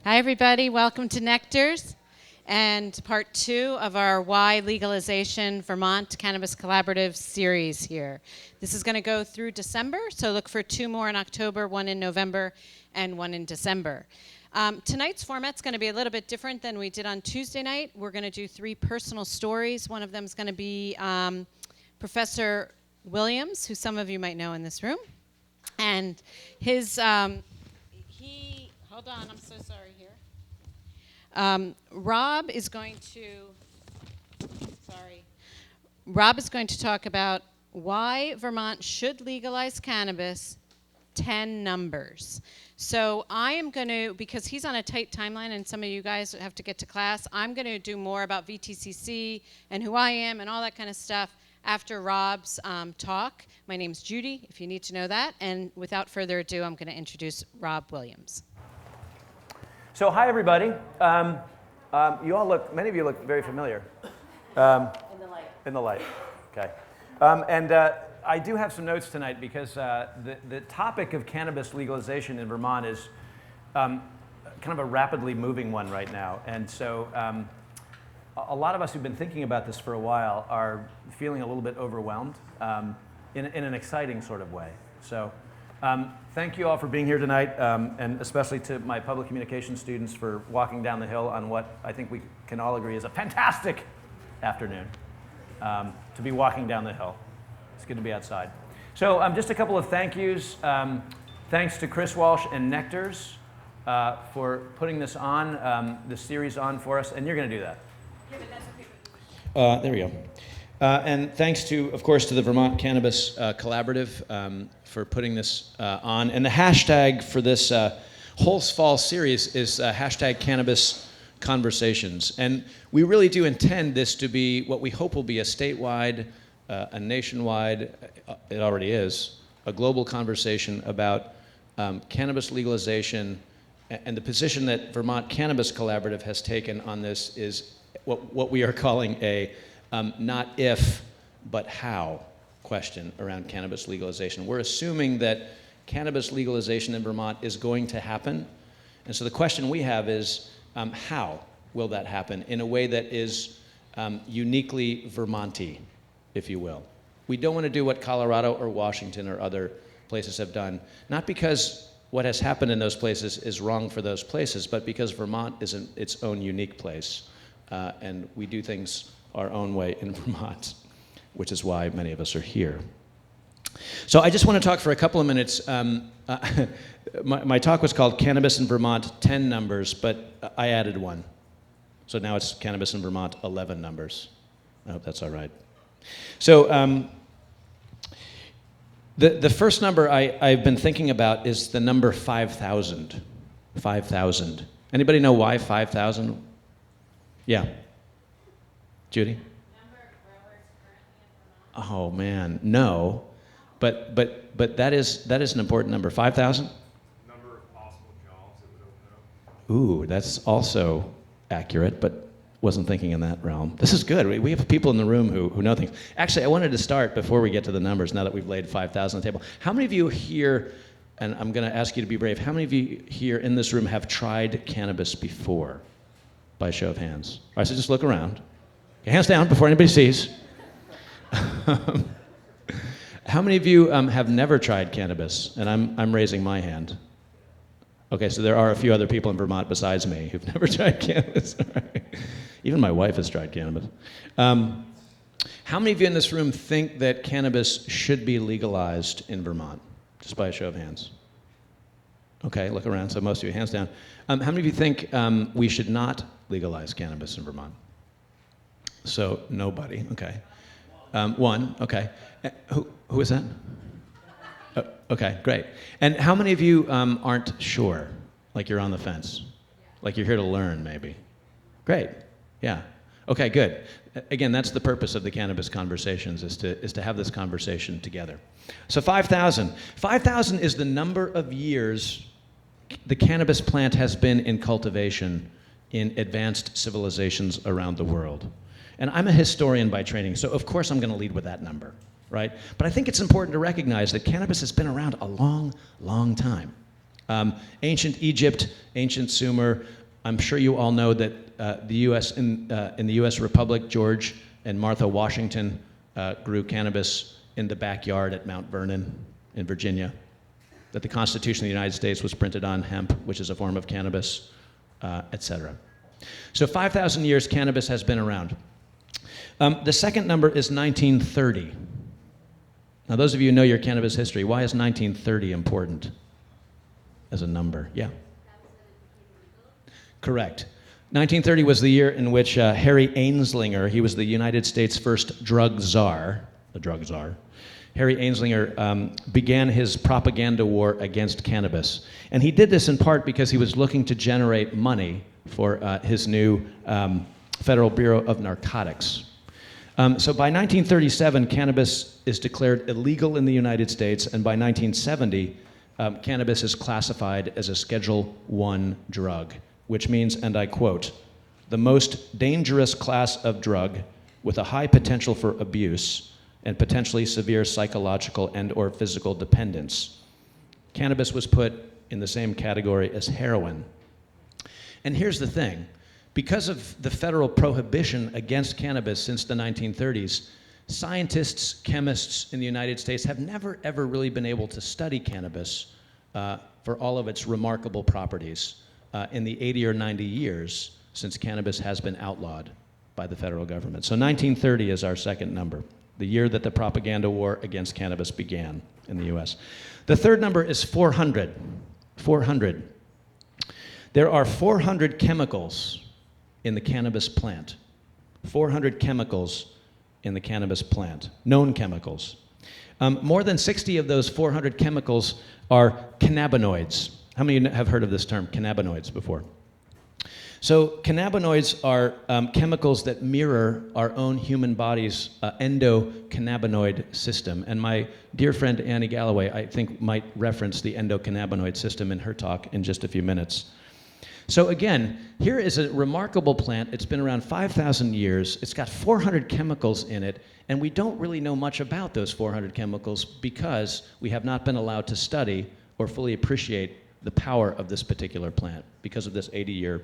Hi, everybody. Welcome to Nectars and part 2 of our Why Legalization Vermont Cannabis Collaborative series here. This is going to go through December, so look for 2 more in October, 1 in November, and 1 in December. Tonight's format's going to be a little bit different than we did on Tuesday night. We're going to do 3 personal stories. One of them is going to be Professor Williams, who some of you might know in this room. And his, hold on, I'm so sorry here. Rob is going to talk about why Vermont should legalize cannabis, 10 numbers. So I am going to, because he's on a tight timeline and some of you guys have to get to class, I'm going to do more about VTCC and who I am and all that kind of stuff after Rob's talk. My name's Judy, if you need to know that. And without further ado, I'm going to introduce Rob Williams. So hi, everybody. You all look, many of you look very familiar. In the light, okay. I do have some notes tonight because the topic of cannabis legalization in Vermont is kind of a rapidly moving one right now. And so a lot of us who've been thinking about this for a while are feeling a little bit overwhelmed in an exciting sort of way. So thank you all for being here tonight, and especially to my public communications students for walking down the hill on what I think we can all agree is a fantastic afternoon to be walking down the hill. It's good to be outside. So just a couple of thank yous. Thanks to Chris Walsh and Nectars for putting this on, this series on for us, and you're going to do that. Yeah, but that's okay. There we go. And thanks to, of course, to the Vermont Cannabis Collaborative for putting this on. And the hashtag for this whole fall series is hashtag Cannabis Conversations. And we really do intend this to be what we hope will be a statewide, a nationwide, it already is, a global conversation about cannabis legalization. And the position that Vermont Cannabis Collaborative has taken on this is what we are calling a not if, but how question around cannabis legalization. We're assuming that cannabis legalization in Vermont is going to happen. And so the question we have is, how will that happen in a way that is uniquely Vermonty, if you will? We don't want to do what Colorado or Washington or other places have done, not because what has happened in those places is wrong for those places, but because Vermont is its own unique place. And we do things our own way in Vermont, which is why many of us are here. So I just want to talk for a couple of minutes. My talk was called Cannabis in Vermont, 10 numbers, but I added 1. So now it's Cannabis in Vermont, 11 numbers. I hope that's all right. So the first number I've been thinking about is the number 5,000. 5,000. Anybody know why 5,000? Yeah. Judy? Number of growers currently in Vermont? Oh man, no. But that is an important number. 5,000? Number of possible jobs that would open up. Ooh, that's also accurate, but wasn't thinking in that realm. This is good. We have people in the room who know things. Actually, I wanted to start before we get to the numbers, now that we've laid 5,000 on the table. How many of you here, and I'm going to ask you to be brave, how many of you here in this room have tried cannabis before? By show of hands. All right, so just look around. Hands down before anybody sees. How many of you have never tried cannabis? And I'm raising my hand. Okay, so there are a few other people in Vermont besides me who've never tried cannabis. Even my wife has tried cannabis. How many of you in this room think that cannabis should be legalized in Vermont? Just by a show of hands. Okay, look around. So most of you, hands down. How many of you think we should not legalize cannabis in Vermont? So nobody, okay. 1, okay. Who is that? Okay, great. And how many of you aren't sure? Like you're on the fence? Like you're here to learn, maybe? Great, yeah. Okay, good. Again, that's the purpose of the Cannabis Conversations, is to have this conversation together. So 5,000. 5,000 is the number of years the cannabis plant has been in cultivation in advanced civilizations around the world. And I'm a historian by training, so of course I'm going to lead with that number, right? But I think it's important to recognize that cannabis has been around a long, long time. Ancient Egypt, ancient Sumer. I'm sure you all know that the U.S. in the U.S. Republic, George and Martha Washington grew cannabis in the backyard at Mount Vernon in Virginia. That the Constitution of the United States was printed on hemp, which is a form of cannabis, etc. So 5,000 years cannabis has been around. The second number is 1930. Now, those of you who know your cannabis history, why is 1930 important as a number? Yeah. Correct. 1930 was the year in which Harry Anslinger, he was the United States' first drug czar, the drug czar. Harry Anslinger began his propaganda war against cannabis. And he did this in part because he was looking to generate money for his new Federal Bureau of Narcotics. So by 1937, cannabis is declared illegal in the United States, and by 1970, cannabis is classified as a Schedule I drug, which means, and I quote, the most dangerous class of drug with a high potential for abuse and potentially severe psychological and or physical dependence. Cannabis was put in the same category as heroin. And here's the thing. Because of the federal prohibition against cannabis since the 1930s, scientists, chemists in the United States have never, ever really been able to study cannabis for all of its remarkable properties in the 80 or 90 years since cannabis has been outlawed by the federal government. So 1930 is our second number, the year that the propaganda war against cannabis began in the US. The third number is 400. 400. There are 400 chemicals in the cannabis plant. 400 chemicals in the cannabis plant, known chemicals. More than 60 of those 400 chemicals are cannabinoids. How many of you have heard of this term, cannabinoids, before? So cannabinoids are chemicals that mirror our own human body's endocannabinoid system. And my dear friend Annie Galloway, I think, might reference the endocannabinoid system in her talk in just a few minutes. So again, here is a remarkable plant. It's been around 5,000 years. It's got 400 chemicals in it, and we don't really know much about those 400 chemicals because we have not been allowed to study or fully appreciate the power of this particular plant because of this 80-year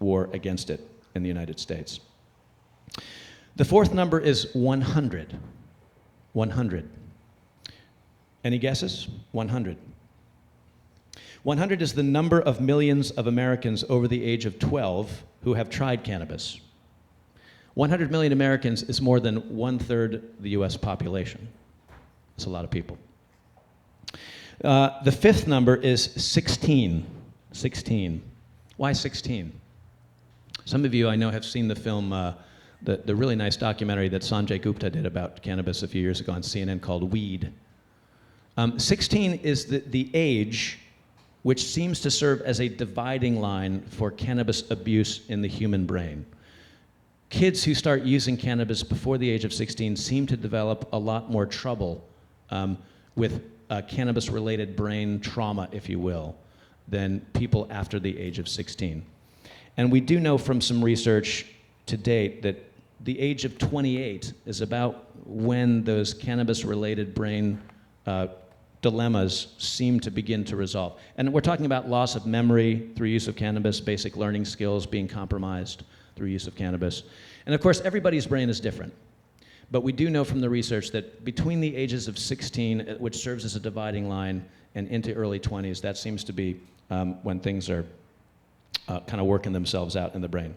war against it in the United States. The fourth number is 100. 100. Any guesses? 100. 100 is the number of millions of Americans over the age of 12 who have tried cannabis. 100 million Americans is more than 1/3 the US population. That's a lot of people. The fifth number is 16. 16. Why 16? Some of you I know have seen the film, the really nice documentary that Sanjay Gupta did about cannabis a few years ago on CNN called Weed. 16 is the age which seems to serve as a dividing line for cannabis abuse in the human brain. Kids who start using cannabis before the age of 16 seem to develop a lot more trouble with cannabis-related brain trauma, if you will, than people after the age of 16. And we do know from some research to date that the age of 28 is about when those cannabis-related brain dilemmas seem to begin to resolve. And we're talking about loss of memory through use of cannabis, basic learning skills being compromised through use of cannabis. And of course, everybody's brain is different. But we do know from the research that between the ages of 16, which serves as a dividing line, and into early 20s, that seems to be when things are kind of working themselves out in the brain.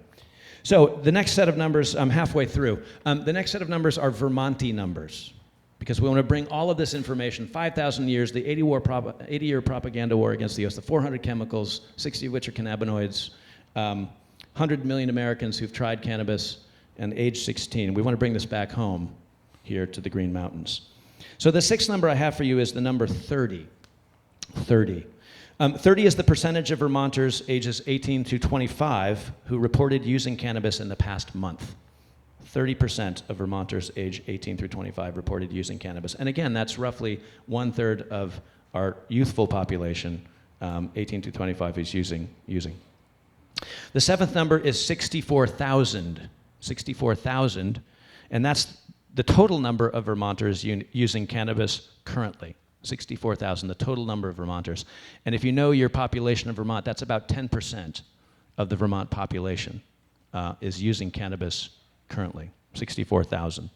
So the next set of numbers, I'm halfway through. The next set of numbers are Vermonti numbers, because we want to bring all of this information, 5,000 years, the 80-year propaganda war against the US, the 400 chemicals, 60 of which are cannabinoids, 100 million Americans who've tried cannabis, and age 16. We want to bring this back home here to the Green Mountains. So the sixth number I have for you is the number 30. 30. 30 is the percentage of Vermonters ages 18 to 25 who reported using cannabis in the past month. 30% of Vermonters age 18 through 25 reported using cannabis. And again, that's roughly 1/3 of our youthful population, 18 to 25, is using. The seventh number is 64,000. 64,000, and that's the total number of Vermonters using cannabis currently. 64,000, the total number of Vermonters. And if you know your population of Vermont, that's about 10% of the Vermont population is using cannabis currently, 64,000.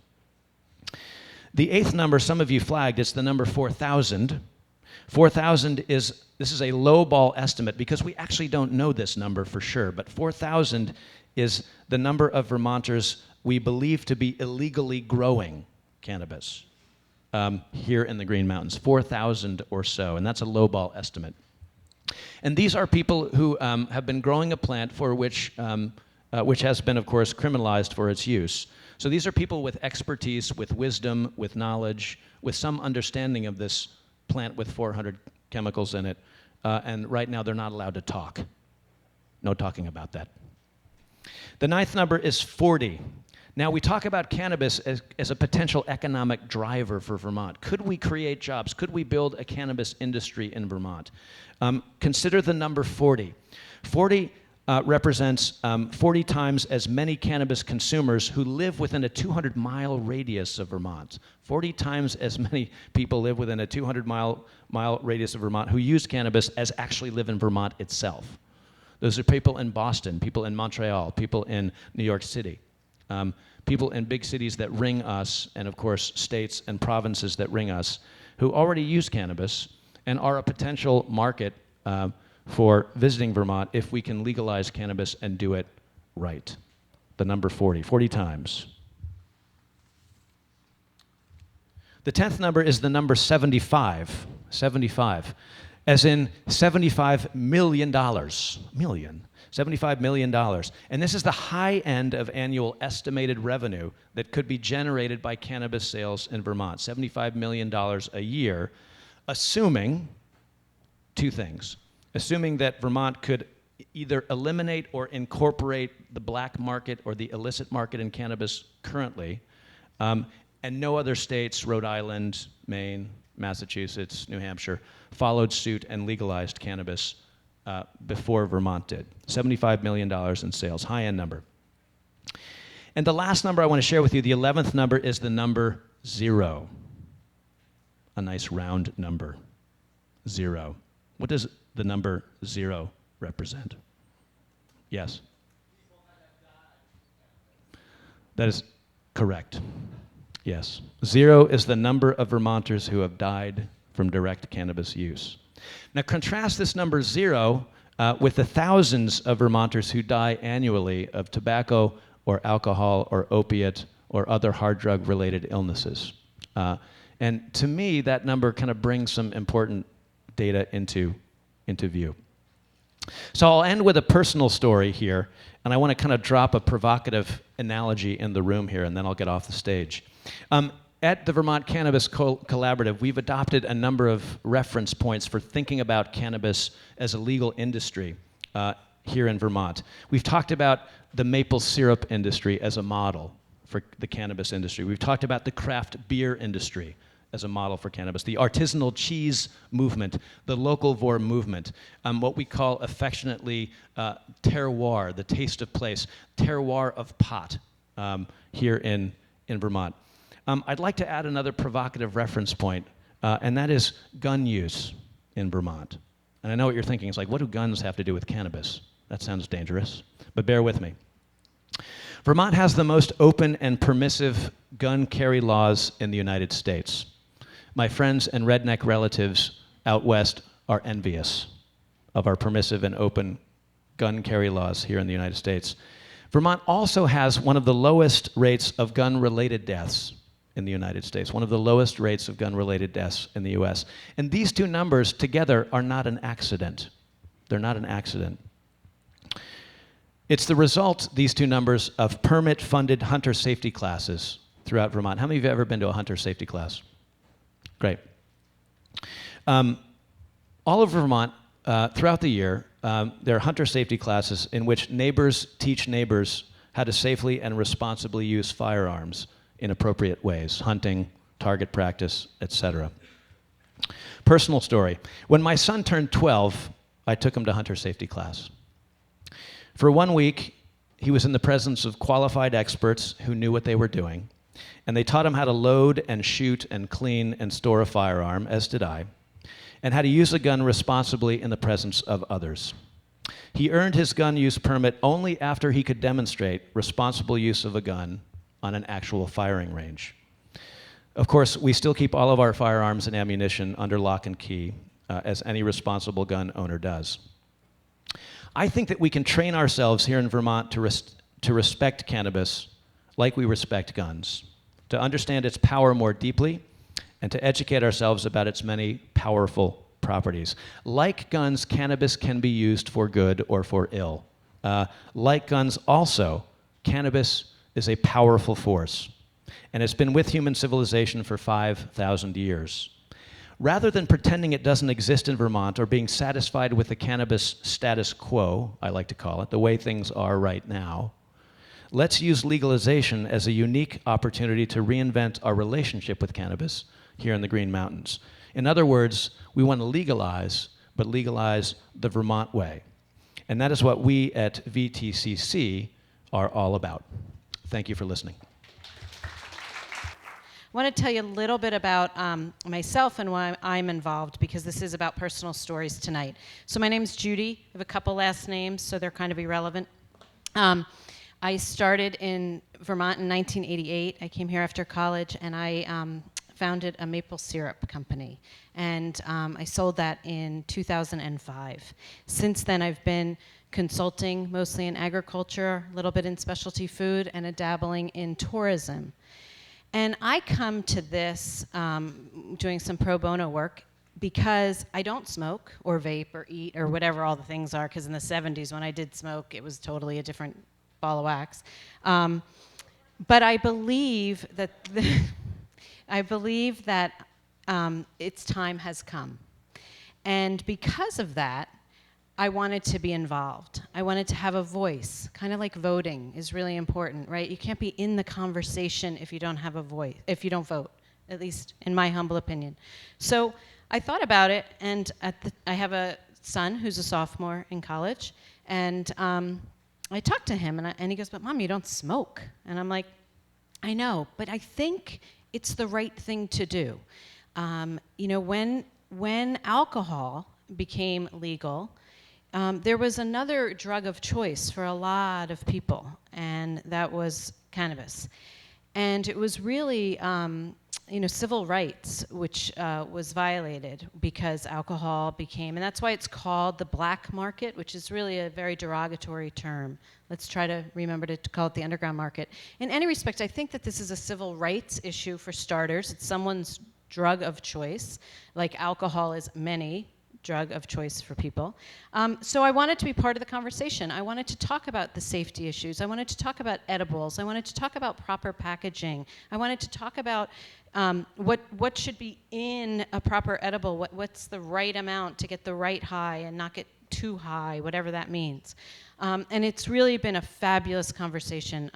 The eighth number, some of you flagged, it's the number 4,000. 4,000 this is a lowball estimate because we actually don't know this number for sure, but 4,000 is the number of Vermonters we believe to be illegally growing cannabis here in the Green Mountains, 4,000 or so, and that's a lowball estimate. And these are people who have been growing a plant for which has been, of course, criminalized for its use. So these are people with expertise, with wisdom, with knowledge, with some understanding of this plant with 400 chemicals in it, and right now they're not allowed to talk. No talking about that. The ninth number is 40. Now, we talk about cannabis as a potential economic driver for Vermont. Could we create jobs? Could we build a cannabis industry in Vermont? Consider the number 40. 40 represents 40 times as many cannabis consumers who live within a 200-mile radius of Vermont. 40 times as many people live within a 200-mile radius of Vermont who use cannabis as actually live in Vermont itself. Those are people in Boston, people in Montreal, people in New York City, people in big cities that ring us, and of course states and provinces that ring us, who already use cannabis and are a potential market for visiting Vermont if we can legalize cannabis and do it right. The number 40 times. The 10th number is the number 75, as in $75 million, $75 million. And this is the high end of annual estimated revenue that could be generated by cannabis sales in Vermont, $75 million a year, assuming two things. Assuming that Vermont could either eliminate or incorporate the black market or the illicit market in cannabis currently, and no other states, Rhode Island, Maine, Massachusetts, New Hampshire, followed suit and legalized cannabis before Vermont did. $75 million in sales, high-end number. And the last number I want to share with you, the 11th number, is the number 0. A nice round number, 0. What does the number 0 represent? Yes? That is correct. Yes. 0 is the number of Vermonters who have died from direct cannabis use. Now contrast this number 0 with the thousands of Vermonters who die annually of tobacco or alcohol or opiate or other hard drug-related illnesses. And to me, that number kind of brings some important data into view. So I'll end with a personal story here, and I want to kind of drop a provocative analogy in the room here, and then I'll get off the stage. At the Vermont Cannabis Collaborative, we've adopted a number of reference points for thinking about cannabis as a legal industry here in Vermont. We've talked about the maple syrup industry as a model for the cannabis industry. We've talked about the craft beer industry as a model for cannabis, the artisanal cheese movement, the localvore movement, what we call affectionately terroir, the taste of place, terroir of pot here in Vermont. I'd like to add another provocative reference point, and that is gun use in Vermont. And I know what you're thinking. It's like, what do guns have to do with cannabis? That sounds dangerous, but bear with me. Vermont has the most open and permissive gun carry laws in the United States. My friends and redneck relatives out west are envious of our permissive and open gun carry laws here in the United States. Vermont also has one of the lowest rates of gun-related deaths in the United States, one of the lowest rates of gun-related deaths in the US. And these two numbers together are not an accident. They're not an accident. It's the result, these two numbers, of permit-funded hunter safety classes throughout Vermont. How many of you have ever been to a hunter safety class? Great. All over Vermont, throughout the year, there are hunter safety classes in which neighbors teach neighbors how to safely and responsibly use firearms in appropriate ways, hunting, target practice, etc. Personal story. When my son turned 12, I took him to hunter safety class. For 1 week, he was in the presence of qualified experts who knew what they were doing. And they taught him how to load and shoot and clean and store a firearm, as did I, and how to use a gun responsibly in the presence of others. He earned his gun use permit only after he could demonstrate responsible use of a gun on an actual firing range. Of course, we still keep all of our firearms and ammunition under lock and key, as any responsible gun owner does. I think that we can train ourselves here in Vermont to respect cannabis like we respect guns, to understand its power more deeply, and to educate ourselves about its many powerful properties. Like guns, cannabis can be used for good or for ill. Like guns also, cannabis is a powerful force, and it's been with human civilization for 5,000 years. Rather than pretending it doesn't exist in Vermont or being satisfied with the cannabis status quo, I like to call it, the way things are right now, let's use legalization as a unique opportunity to reinvent our relationship with cannabis here in the Green Mountains. In other words, we want to legalize, but legalize the Vermont way. And that is what we at VTCC are all about. Thank you for listening. I want to tell you a little bit about myself and why I'm involved, because this is about personal stories tonight. So my name's Judy. I have a couple last names, so they're kind of irrelevant. I started in Vermont in 1988. I came here after college, and I founded a maple syrup company. And I sold that in 2005. Since then, I've been consulting, mostly in agriculture, a little bit in specialty food, and a dabbling in tourism. And I come to this doing some pro bono work because I don't smoke or vape or eat or whatever all the things are, because in the 70s when I did smoke, it was totally a different ball of wax. But I believe that its time has come. And because of that, I wanted to be involved. I wanted to have a voice, kind of like voting is really important, right? You can't be in the conversation if you don't have a voice, if you don't vote, at least in my humble opinion. So I thought about it, and I have a son who's a sophomore in college, and I talked to him, and he goes, "But Mom, you don't smoke." And I'm like, "I know, but I think it's the right thing to do." When alcohol became legal, there was another drug of choice for a lot of people, and that was cannabis. And it was really, civil rights, which was violated because alcohol became, and that's why it's called the black market, which is really a very derogatory term. Let's try to remember to call it the underground market. In any respect, I think that this is a civil rights issue for starters. It's someone's drug of choice, like alcohol is many drug of choice for people. So I wanted to be part of the conversation. I wanted to talk about the safety issues. I wanted to talk about edibles. I wanted to talk about proper packaging. I wanted to talk about what should be in a proper edible, what's the right amount to get the right high and not get too high, whatever that means. And it's really been a fabulous conversation.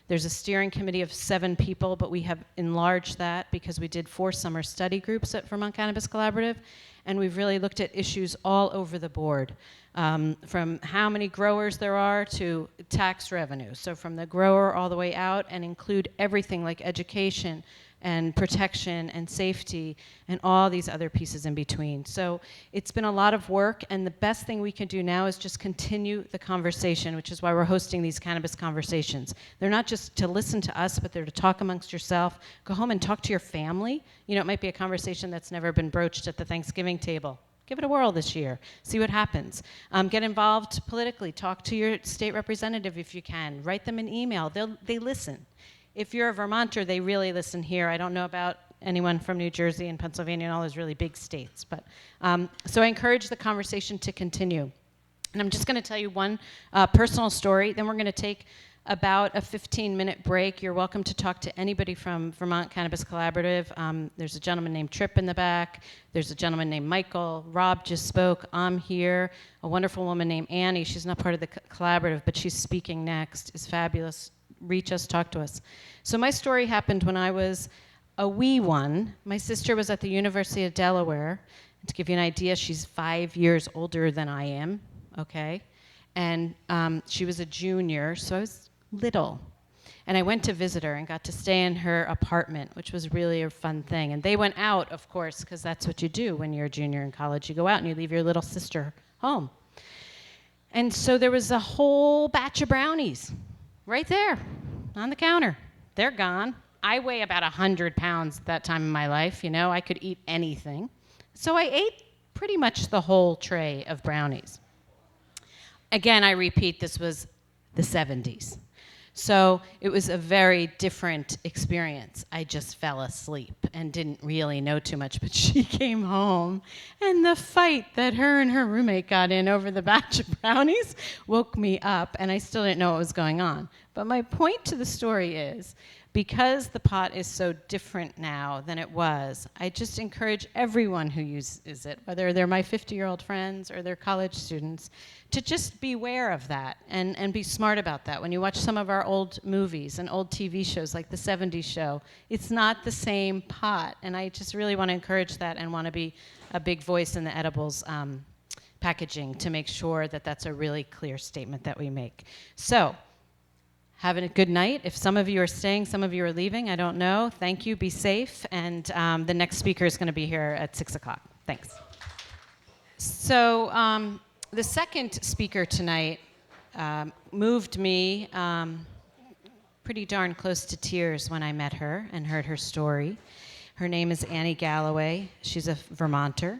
There's a steering committee of 7 people, but we have enlarged that because we did 4 summer study groups at Vermont Cannabis Collaborative, and we've really looked at issues all over the board, from how many growers there are to tax revenue. So from the grower all the way out, and include everything like education and protection and safety and all these other pieces in between. So it's been a lot of work, and the best thing we can do now is just continue the conversation, which is why we're hosting these Cannabis Conversations. They're not just to listen to us, but they're to talk amongst yourself. Go home and talk to your family. It might be a conversation that's never been broached at the Thanksgiving table. Give it a whirl this year. See what happens. Get involved politically. Talk to your state representative if you can. Write them an email. They listen. If you're a Vermonter, they really listen here. I don't know about anyone from New Jersey and Pennsylvania and all those really big states. But so I encourage the conversation to continue. And I'm just going to tell you one personal story. Then we're going to take about a 15-minute break. You're welcome to talk to anybody from Vermont Cannabis Collaborative. There's a gentleman named Tripp in the back. There's a gentleman named Michael. Rob just spoke. I'm here. A wonderful woman named Annie. She's not part of the collaborative, but she's speaking next. It's fabulous. Reach us, talk to us. So my story happened when I was a wee one. My sister was at the University of Delaware. And to give you an idea, she's 5 years older than I am, okay? And she was a junior, so I was little. And I went to visit her and got to stay in her apartment, which was really a fun thing. And they went out, of course, because that's what you do when you're a junior in college. You go out and you leave your little sister home. And so there was a whole batch of brownies right there on the counter. They're gone. I weigh about 100 pounds at that time in my life. You know, I could eat anything. So I ate pretty much the whole tray of brownies. Again, I repeat, this was the 70s. So it was a very different experience. I just fell asleep and didn't really know too much, but she came home, and the fight that her and her roommate got in over the batch of brownies woke me up, and I still didn't know what was going on. But my point to the story is, because the pot is so different now than it was, I just encourage everyone who uses it, whether they're my 50-year-old friends or they're college students, to just beware of that and be smart about that. When you watch some of our old movies and old TV shows like the 70s show, it's not the same pot. And I just really want to encourage that and want to be a big voice in the edibles packaging to make sure that that's a really clear statement that we make. So, having a good night. If some of you are staying, some of you are leaving, I don't know. Thank you, be safe. And the next speaker is going to be here at 6 o'clock. Thanks. So the second speaker tonight moved me pretty darn close to tears when I met her and heard her story. Her name is Annie Galloway. She's a Vermonter.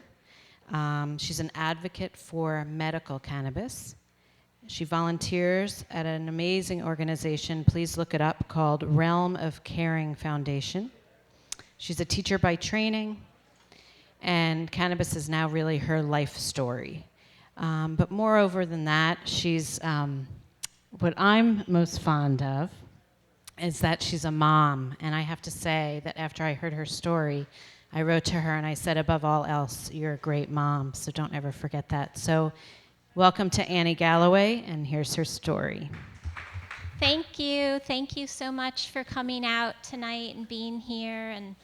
She's an advocate for medical cannabis. She volunteers at an amazing organization, please look it up, called Realm of Caring Foundation. She's a teacher by training, and cannabis is now really her life story. But moreover than that, she's, what I'm most fond of is that she's a mom. And I have to say that after I heard her story, I wrote to her and I said, above all else, you're a great mom, so don't ever forget that. So welcome to Annie Galloway, and here's her story. Thank you. Thank you so much for coming out tonight and being here. And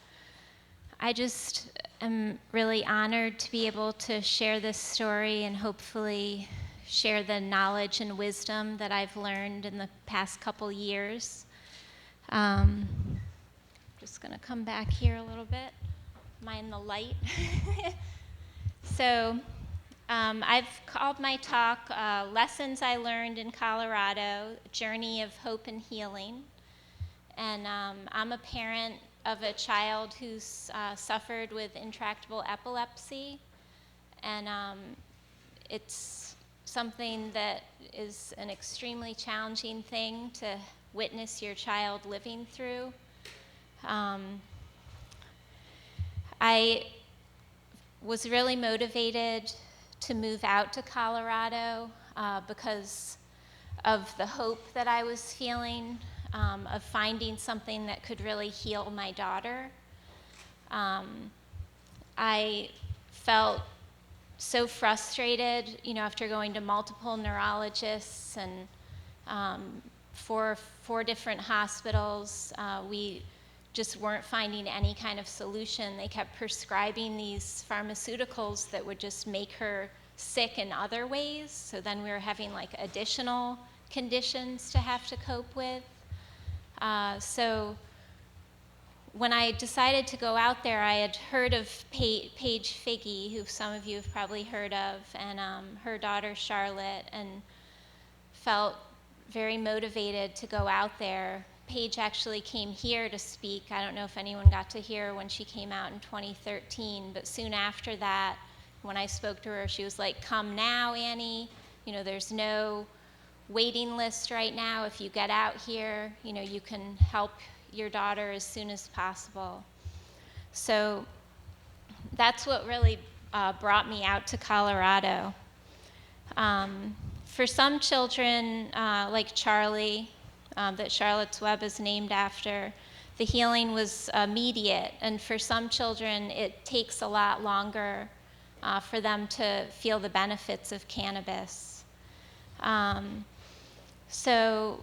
I just am really honored to be able to share this story and hopefully share the knowledge and wisdom that I've learned in the past couple years. Just going to come back here a little bit. Am I in the light? So I've called my talk Lessons I Learned in Colorado, Journey of Hope and Healing. And I'm a parent of a child who's suffered with intractable epilepsy. And it's something that is an extremely challenging thing to witness your child living through. I was really motivated to move out to Colorado because of the hope that I was feeling of finding something that could really heal my daughter. I felt so frustrated, you know, after going to multiple neurologists and four different hospitals. We just weren't finding any kind of solution. They kept prescribing these pharmaceuticals that would just make her sick in other ways. So then we were having like additional conditions to have to cope with. So when I decided to go out there, I had heard of Paige Figge, who some of you have probably heard of, and her daughter Charlotte, and felt very motivated to go out there. Paige actually came here to speak. I don't know if anyone got to hear when she came out in 2013, but soon after that, when I spoke to her, she was like, come now, Annie. You know, there's no waiting list right now. If you get out here, you know, you can help your daughter as soon as possible. So that's what really brought me out to Colorado. For some children, like Charlie, that Charlotte's Web is named after, the healing was immediate, and for some children it takes a lot longer for them to feel the benefits of cannabis. So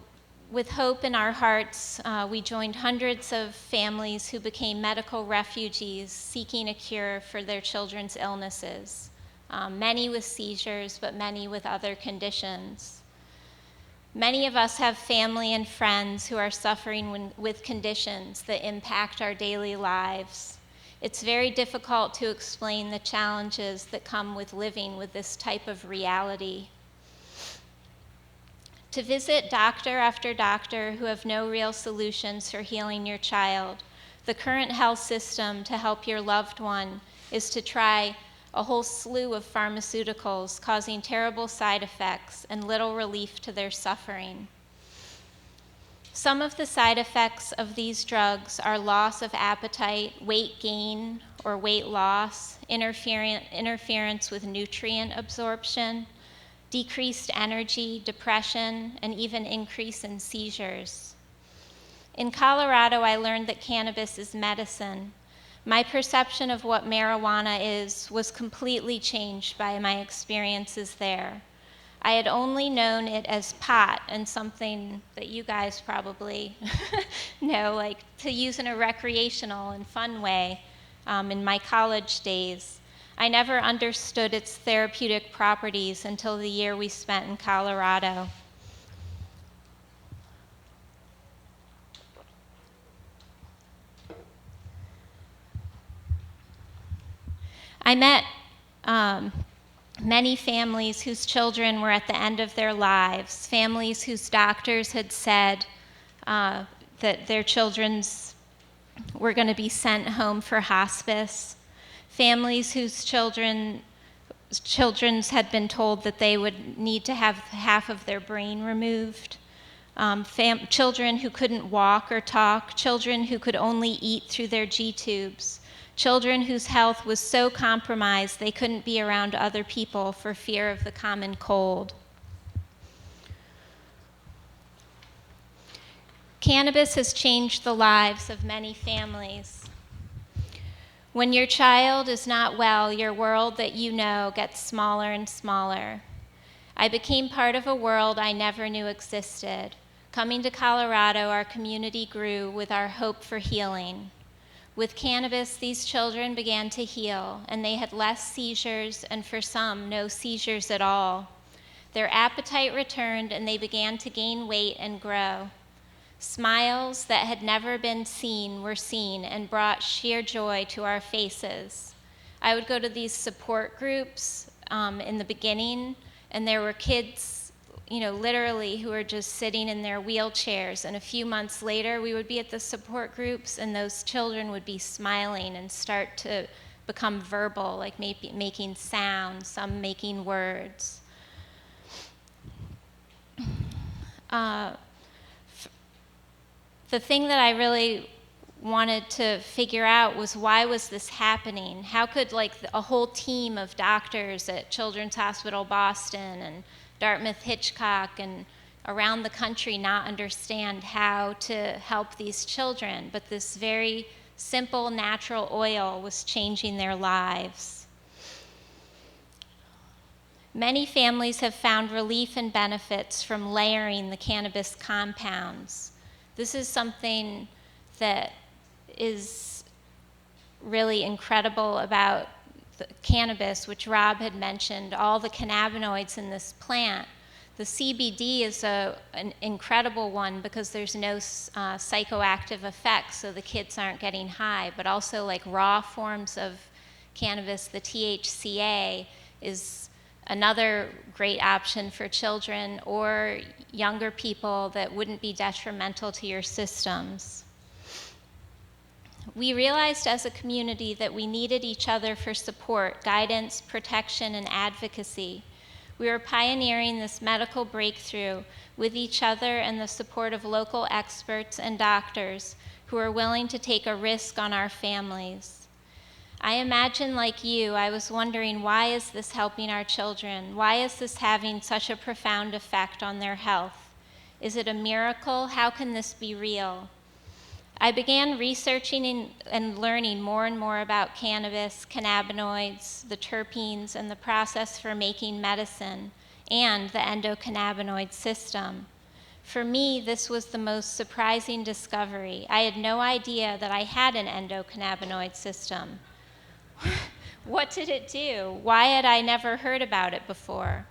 with hope in our hearts, we joined hundreds of families who became medical refugees seeking a cure for their children's illnesses, many with seizures, but many with other conditions. Many of us have family and friends who are suffering with conditions that impact our daily lives. It's very difficult to explain the challenges that come with living with this type of reality. To visit doctor after doctor who have no real solutions for healing your child, the current health system to help your loved one is to try a whole slew of pharmaceuticals causing terrible side effects and little relief to their suffering. Some of the side effects of these drugs are loss of appetite, weight gain or weight loss, interference with nutrient absorption, decreased energy, depression, and even increase in seizures. In Colorado, I learned that cannabis is medicine. My perception of what marijuana is was completely changed by my experiences there. I had only known it as pot and something that you guys probably know, like to use in a recreational and fun way in my college days. I never understood its therapeutic properties until the year we spent in Colorado. I met many families whose children were at the end of their lives, families whose doctors had said that their children's were going to be sent home for hospice, families whose children's had been told that they would need to have half of their brain removed, children who couldn't walk or talk, children who could only eat through their G-tubes, children whose health was so compromised they couldn't be around other people for fear of the common cold. Cannabis has changed the lives of many families. When your child is not well, your world that you know gets smaller and smaller. I became part of a world I never knew existed. Coming to Colorado, our community grew with our hope for healing. With cannabis, these children began to heal, and they had less seizures, and for some, no seizures at all. Their appetite returned, and they began to gain weight and grow. Smiles that had never been seen were seen and brought sheer joy to our faces. I would go to these support groups in the beginning, and there were kids, literally who were just sitting in their wheelchairs. And a few months later, we would be at the support groups, and those children would be smiling and start to become verbal, like maybe making sounds, some making words. The thing that I really wanted to figure out was, why was this happening? How could a whole team of doctors at Children's Hospital Boston and Dartmouth Hitchcock and around the country not understand how to help these children? But this very simple natural oil was changing their lives. Many families have found relief and benefits from layering the cannabis compounds. This is something that is really incredible about the cannabis, which Rob had mentioned, all the cannabinoids in this plant. The CBD is an incredible one because there's no psychoactive effects, so the kids aren't getting high, but also like raw forms of cannabis, the THCA is another great option for children or younger people that wouldn't be detrimental to your systems. We realized as a community that we needed each other for support, guidance, protection, and advocacy. We were pioneering this medical breakthrough with each other and the support of local experts and doctors who are willing to take a risk on our families. I imagine, like you, I was wondering, why is this helping our children? Why is this having such a profound effect on their health? Is it a miracle? How can this be real? I began researching and learning more and more about cannabis, cannabinoids, the terpenes, and the process for making medicine, and the endocannabinoid system. For me, this was the most surprising discovery. I had no idea that I had an endocannabinoid system. What did it do? Why had I never heard about it before?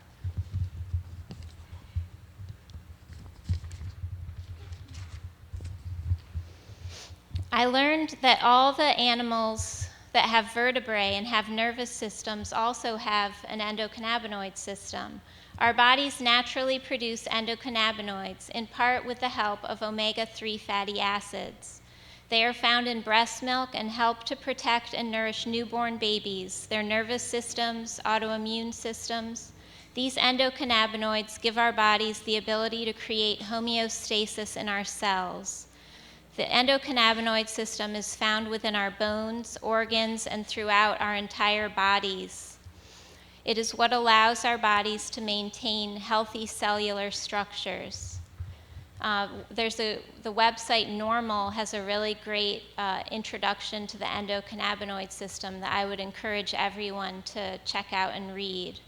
I learned that all the animals that have vertebrae and have nervous systems also have an endocannabinoid system. Our bodies naturally produce endocannabinoids, in part with the help of omega-3 fatty acids. They are found in breast milk and help to protect and nourish newborn babies, their nervous systems, autoimmune systems. These endocannabinoids give our bodies the ability to create homeostasis in our cells. The endocannabinoid system is found within our bones, organs, and throughout our entire bodies. It is what allows our bodies to maintain healthy cellular structures. The website Normal has a really great introduction to the endocannabinoid system that I would encourage everyone to check out and read.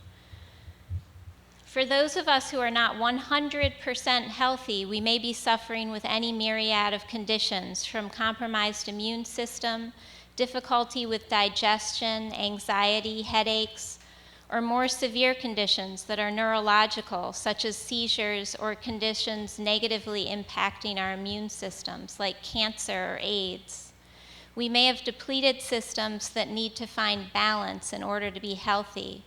For those of us who are not 100% healthy, we may be suffering with any myriad of conditions, from compromised immune system, difficulty with digestion, anxiety, headaches, or more severe conditions that are neurological, such as seizures or conditions negatively impacting our immune systems, like cancer or AIDS. We may have depleted systems that need to find balance in order to be healthy.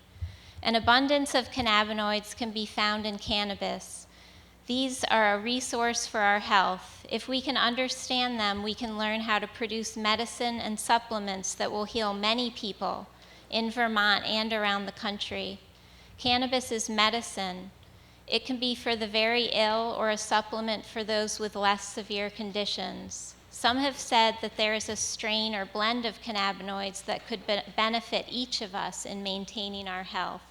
An abundance of cannabinoids can be found in cannabis. These are a resource for our health. If we can understand them, we can learn how to produce medicine and supplements that will heal many people in Vermont and around the country. Cannabis is medicine. It can be for the very ill or a supplement for those with less severe conditions. Some have said that there is a strain or blend of cannabinoids that could benefit each of us in maintaining our health.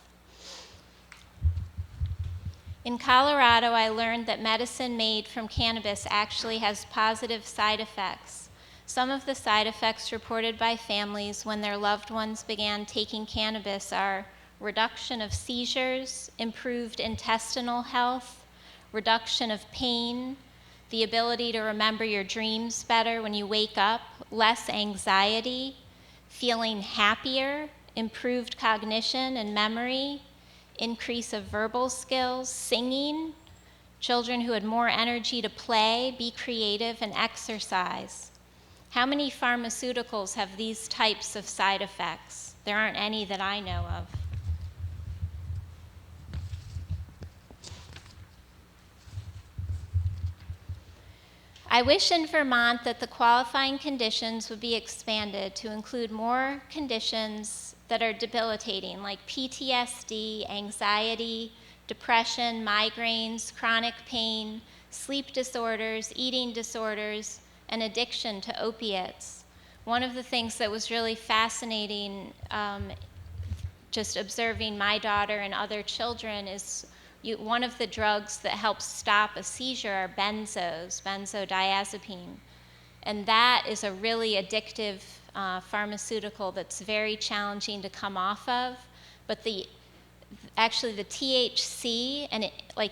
In Colorado, I learned that medicine made from cannabis actually has positive side effects. Some of the side effects reported by families when their loved ones began taking cannabis are reduction of seizures, improved intestinal health, reduction of pain, the ability to remember your dreams better when you wake up, less anxiety, feeling happier, improved cognition and memory, increase of verbal skills, singing, children who had more energy to play, be creative, and exercise. How many pharmaceuticals have these types of side effects? There aren't any that I know of. I wish in Vermont that the qualifying conditions would be expanded to include more conditions that are debilitating, like PTSD, anxiety, depression, migraines, chronic pain, sleep disorders, eating disorders, and addiction to opiates. One of the things that was really fascinating, just observing my daughter and other children, is one of the drugs that helps stop a seizure are benzodiazepine. And that is a really addictive pharmaceutical that's very challenging to come off of. But actually the THC, and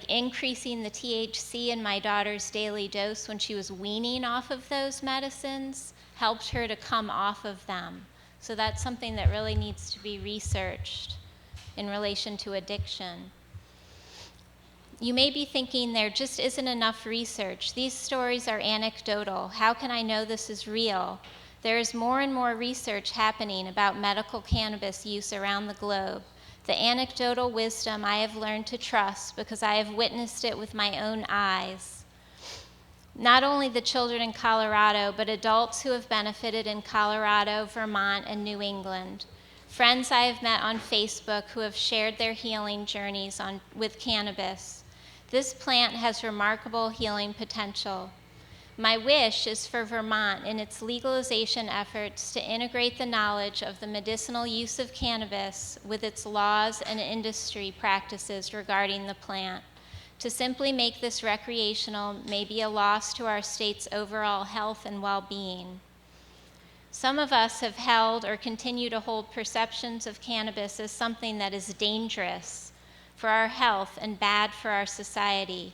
increasing the THC in my daughter's daily dose when she was weaning off of those medicines helped her to come off of them. So that's something that really needs to be researched in relation to addiction. You may be thinking there just isn't enough research. These stories are anecdotal. How can I know this is real? There is more and more research happening about medical cannabis use around the globe. The anecdotal wisdom I have learned to trust because I have witnessed it with my own eyes. Not only the children in Colorado, but adults who have benefited in Colorado, Vermont, and New England. Friends I have met on Facebook who have shared their healing journeys with cannabis. This plant has remarkable healing potential. My wish is for Vermont in its legalization efforts to integrate the knowledge of the medicinal use of cannabis with its laws and industry practices regarding the plant. To simply make this recreational may be a loss to our state's overall health and well-being. Some of us have held or continue to hold perceptions of cannabis as something that is dangerous for our health and bad for our society.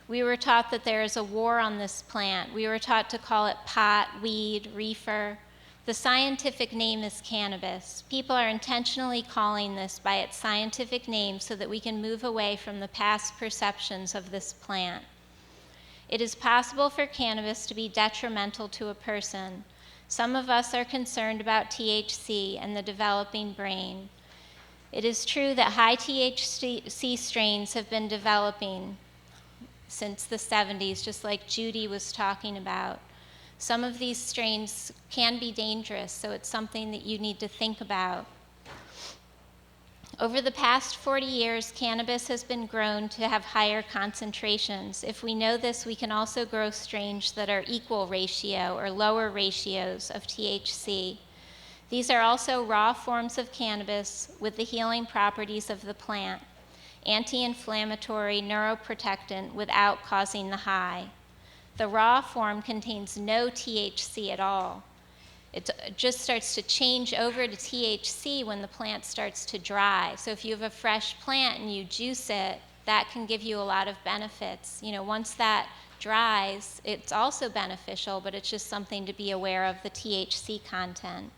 We were taught that there is a war on this plant. We were taught to call it pot, weed, reefer. The scientific name is cannabis. People are intentionally calling this by its scientific name so that we can move away from the past perceptions of this plant. It is possible for cannabis to be detrimental to a person. Some of us are concerned about THC and the developing brain. It is true that high THC strains have been developing since the 70s, just like Judy was talking about. Some of these strains can be dangerous, so it's something that you need to think about. Over the past 40 years, cannabis has been grown to have higher concentrations. If we know this, we can also grow strains that are equal ratio or lower ratios of THC. These are also raw forms of cannabis with the healing properties of the plant, anti-inflammatory, neuroprotectant without causing the high. The raw form contains no THC at all. It just starts to change over to THC when the plant starts to dry. So if you have a fresh plant and you juice it, that can give you a lot of benefits. Once that dries, it's also beneficial, but it's just something to be aware of, the THC content.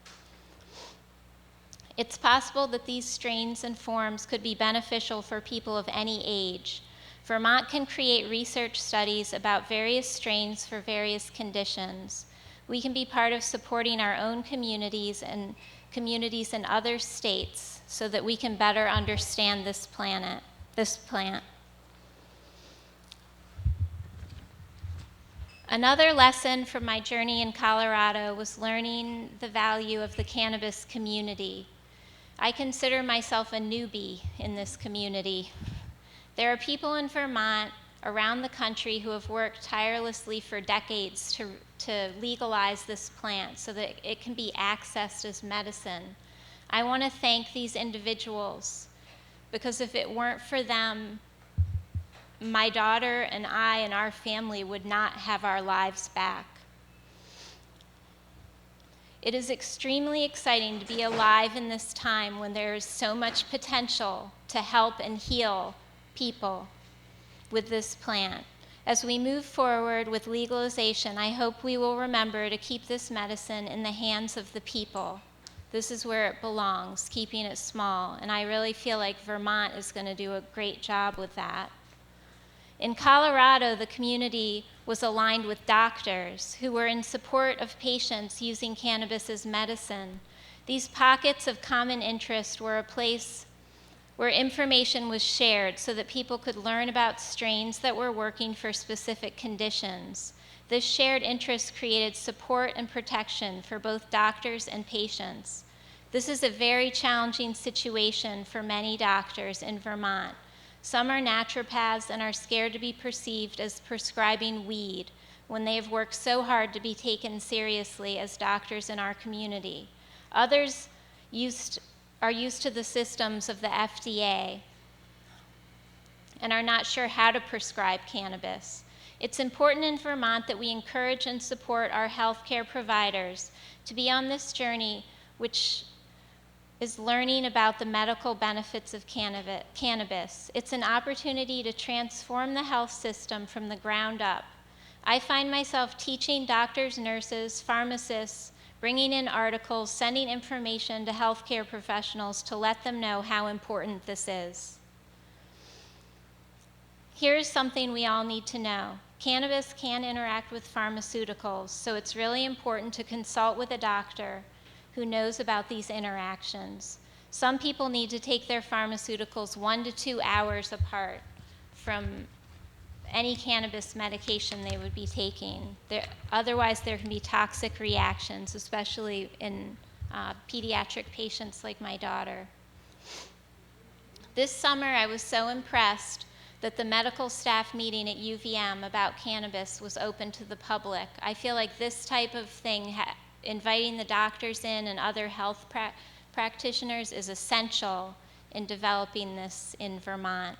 It's possible that these strains and forms could be beneficial for people of any age. Vermont can create research studies about various strains for various conditions. We can be part of supporting our own communities and communities in other states so that we can better understand this plant. Another lesson from my journey in Colorado was learning the value of the cannabis community. I consider myself a newbie in this community. There are people in Vermont around the country who have worked tirelessly for decades to legalize this plant so that it can be accessed as medicine. I want to thank these individuals because if it weren't for them, my daughter and I and our family would not have our lives back. It is extremely exciting to be alive in this time when there is so much potential to help and heal people with this plant. As we move forward with legalization, I hope we will remember to keep this medicine in the hands of the people. This is where it belongs, keeping it small, and I really feel like Vermont is going to do a great job with that. In Colorado, the community was aligned with doctors who were in support of patients using cannabis as medicine. These pockets of common interest were a place where information was shared so that people could learn about strains that were working for specific conditions. This shared interest created support and protection for both doctors and patients. This is a very challenging situation for many doctors in Vermont. Some are naturopaths and are scared to be perceived as prescribing weed when they have worked so hard to be taken seriously as doctors in our community. Others are used to the systems of the FDA and are not sure how to prescribe cannabis. It's important in Vermont that we encourage and support our healthcare providers to be on this journey, which is learning about the medical benefits of cannabis. It's an opportunity to transform the health system from the ground up. I find myself teaching doctors, nurses, pharmacists, bringing in articles, sending information to healthcare professionals to let them know how important this is. Here's something we all need to know. Cannabis can interact with pharmaceuticals, so it's really important to consult with a doctor who knows about these interactions. Some people need to take their pharmaceuticals 1 to 2 hours apart from any cannabis medication they would be taking. Otherwise, there can be toxic reactions, especially in pediatric patients like my daughter. This summer, I was so impressed that the medical staff meeting at UVM about cannabis was open to the public. I feel like this type of thing, inviting the doctors in and other health practitioners, is essential in developing this in Vermont.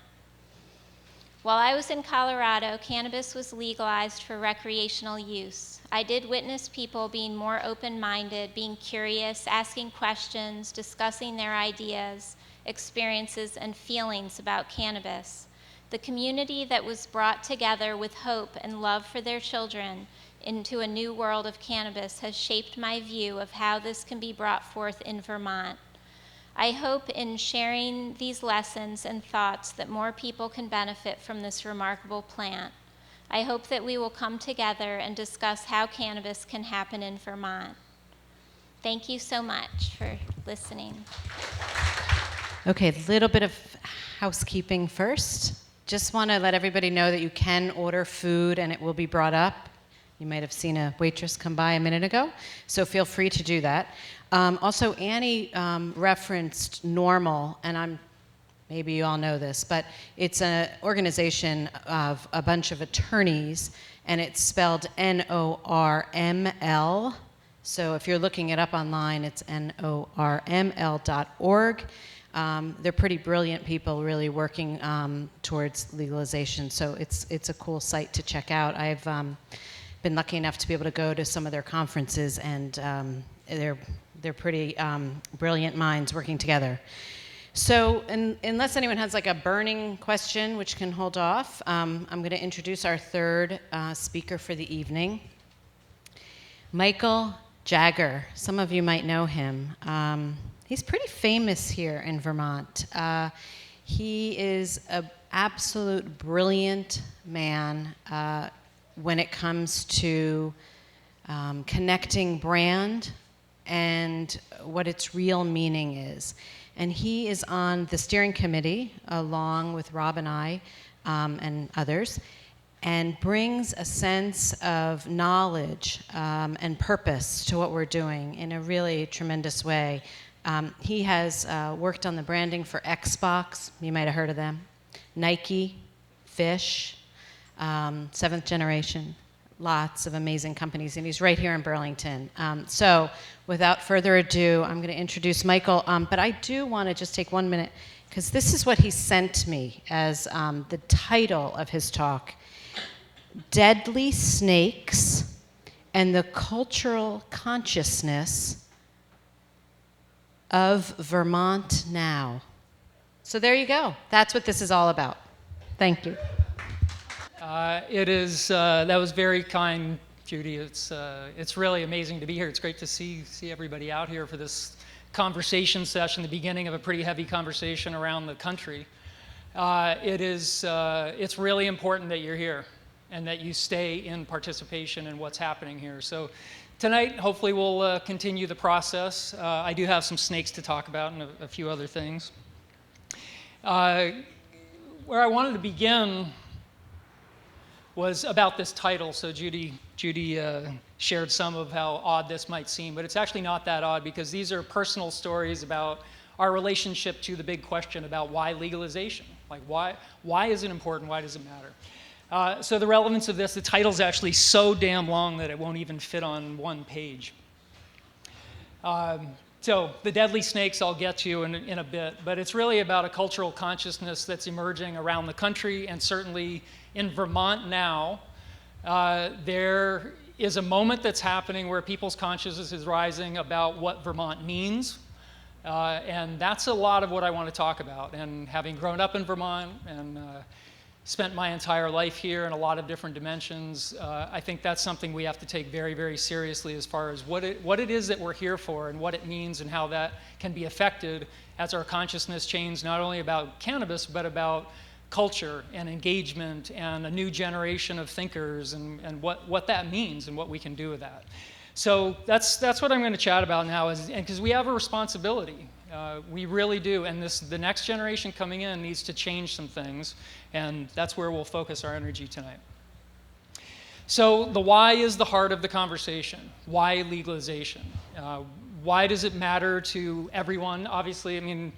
While I was in Colorado, cannabis was legalized for recreational use. I did witness people being more open-minded, being curious, asking questions, discussing their ideas, experiences, and feelings about cannabis. The community that was brought together with hope and love for their children into a new world of cannabis has shaped my view of how this can be brought forth in Vermont. I hope in sharing these lessons and thoughts that more people can benefit from this remarkable plant. I hope that we will come together and discuss how cannabis can happen in Vermont. thank you so much for listening. Okay, a little bit of housekeeping first. Just want to let everybody know that you can order food and it will be brought up. You might have seen a waitress come by a minute ago, so feel free to do that. Also, Annie referenced NORML, and maybe you all know this, but it's an organization of a bunch of attorneys, and it's spelled NORML. So if you're looking it up online, it's NORML.org. They're pretty brilliant people really working towards legalization, so it's a cool site to check out. I've been lucky enough to be able to go to some of their conferences, and they're pretty brilliant minds working together. So unless anyone has like a burning question, which can hold off, I'm going to introduce our third speaker for the evening, Michael Jager. Some of you might know him. He's pretty famous here in Vermont. He is an absolute brilliant man when it comes to connecting brand and what its real meaning is. And he is on the steering committee, along with Rob and I and others, and brings a sense of knowledge and purpose to what we're doing in a really tremendous way. He has worked on the branding for Xbox, you might have heard of them, Nike, Fish, Seventh Generation, lots of amazing companies, and he's right here in Burlington. So without further ado, I'm going to introduce Michael, but I do want to just take 1 minute, because this is what he sent me as the title of his talk, Deadly Snakes and the Cultural Consciousness of Vermont Now. So there you go. That's what this is all about. Thank you. That was very kind, Judy. It's really amazing to be here. It's great to see everybody out here for this conversation session, the beginning of a pretty heavy conversation around the country. It's really important that you're here and that you stay in participation in what's happening here. So tonight, hopefully we'll continue the process. I do have some snakes to talk about and a few other things. Where I wanted to begin was about this title. So Judy shared some of how odd this might seem, but it's actually not that odd, because these are personal stories about our relationship to the big question about why legalization. Like why is it important? Why does it matter? So the relevance of this, the title's actually so damn long that it won't even fit on one page. So the deadly snakes I'll get to in a bit, but it's really about a cultural consciousness that's emerging around the country, and certainly in Vermont now. There is a moment that's happening where people's consciousness is rising about what Vermont means, and that's a lot of what I want to talk about. And having grown up in Vermont and spent my entire life here in a lot of different dimensions, I think that's something we have to take very, very seriously as far as what it is that we're here for and what it means and how that can be affected as our consciousness changes, not only about cannabis, but about culture and engagement and a new generation of thinkers and what that means and what we can do with that. So that's what I'm going to chat about now, because we have a responsibility. We really do, and the next generation coming in needs to change some things, and that's where we'll focus our energy tonight. So the why is the heart of the conversation. Why legalization? Why does it matter to everyone? Obviously, I mean,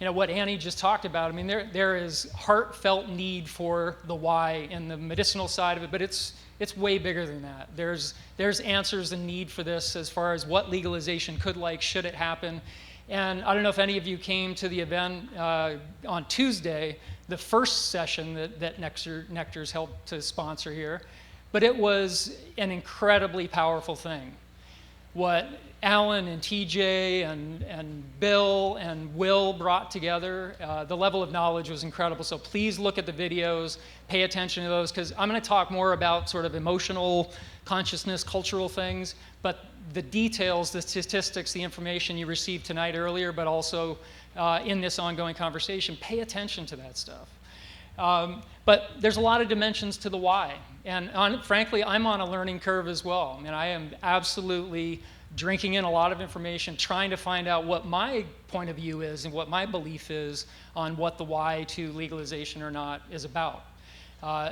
what Annie just talked about, I mean, there is heartfelt need for the why in the medicinal side of it, but it's way bigger than that. There's answers and need for this as far as what legalization could like, should it happen. And I don't know if any of you came to the event on Tuesday, the first session that Nectar's helped to sponsor here, but it was an incredibly powerful thing. What Alan and TJ and Bill and Will brought together, the level of knowledge was incredible. So please look at the videos, pay attention to those, because I'm going to talk more about sort of emotional consciousness, cultural things, but the details, the statistics, the information you received tonight earlier, but also in this ongoing conversation, pay attention to that stuff. But there's a lot of dimensions to the why. And frankly, I'm on a learning curve as well. I mean, I am absolutely drinking in a lot of information, trying to find out what my point of view is and what my belief is on what the why to legalization or not is about.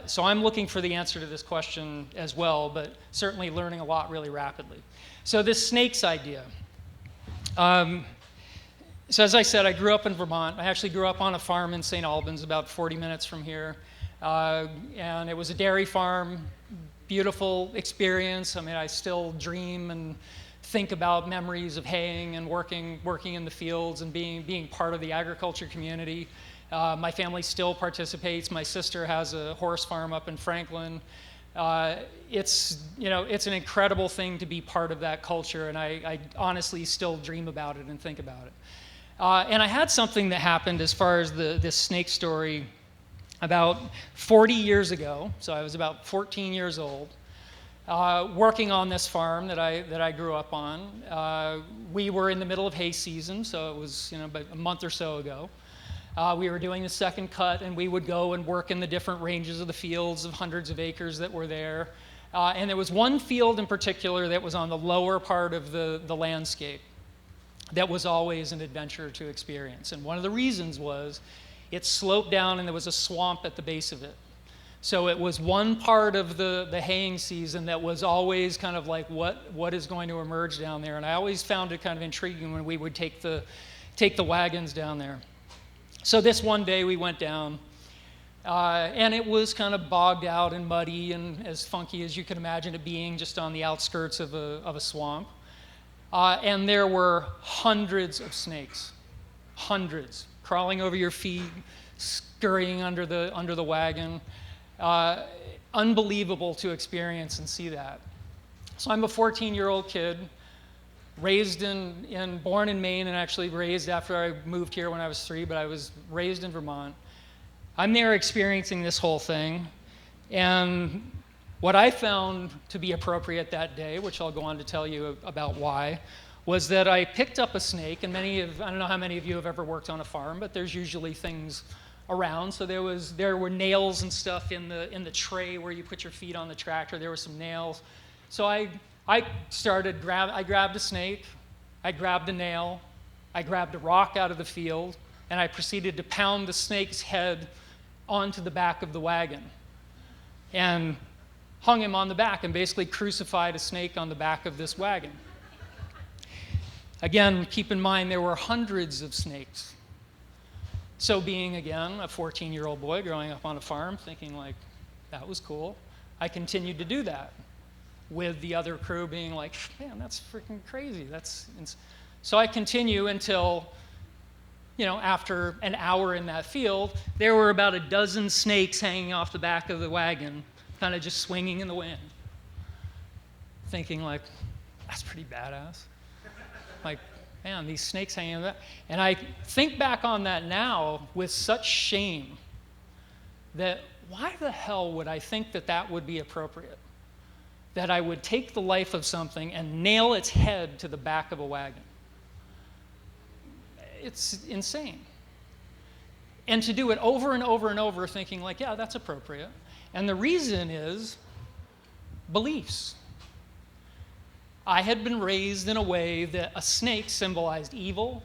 So I'm looking for the answer to this question as well, but certainly learning a lot really rapidly. So this snakes idea. So as I said, I grew up in Vermont. I actually grew up on a farm in St. Albans, about 40 minutes from here. And it was a dairy farm, beautiful experience. I mean, I still dream and think about memories of haying and working in the fields and being part of the agriculture community. My family still participates. My sister has a horse farm up in Franklin. It's an incredible thing to be part of that culture, and I honestly still dream about it and think about it. And I had something that happened as far as this snake story about 40 years ago. So I was about 14 years old, working on this farm that I grew up on. We were in the middle of hay season, so it was about a month or so ago. We were doing the second cut, and we would go and work in the different ranges of the fields of hundreds of acres that were there. And there was one field in particular that was on the lower part of the landscape that was always an adventure to experience. And one of the reasons was it sloped down and there was a swamp at the base of it. So it was one part of the haying season that was always kind of like what is going to emerge down there. And I always found it kind of intriguing when we would take the wagons down there. So this one day we went down, and it was kind of bogged out and muddy and as funky as you can imagine it being, just on the outskirts of a swamp. And there were hundreds of snakes, hundreds, crawling over your feet, scurrying under the wagon. Unbelievable to experience and see that. So I'm a 14-year-old kid, born in Maine and actually raised after I moved here when I was 3, but I was raised in Vermont. I'm there experiencing this whole thing, and what I found to be appropriate that day, which I'll go on to tell you about why, was that I picked up a snake, and I don't know how many of you have ever worked on a farm, but there's usually things around. So there were nails and stuff in the tray where you put your feet on the tractor. There were some nails. So I grabbed a snake, I grabbed a nail, I grabbed a rock out of the field, and I proceeded to pound the snake's head onto the back of the wagon. And hung him on the back and basically crucified a snake on the back of this wagon. Again, keep in mind there were hundreds of snakes. So being, again, a 14-year-old boy growing up on a farm, thinking like, that was cool, I continued to do that, with the other crew being like, man, that's freaking crazy. So I continue until, after an hour in that field, there were about a dozen snakes hanging off the back of the wagon, kind of just swinging in the wind, thinking like, that's pretty badass. Like, man, these snakes hanging there. And I think back on that now with such shame that why the hell would I think that would be appropriate? That I would take the life of something and nail its head to the back of a wagon. It's insane. And to do it over and over and over, thinking like, yeah, that's appropriate. And the reason is beliefs. I had been raised in a way that a snake symbolized evil,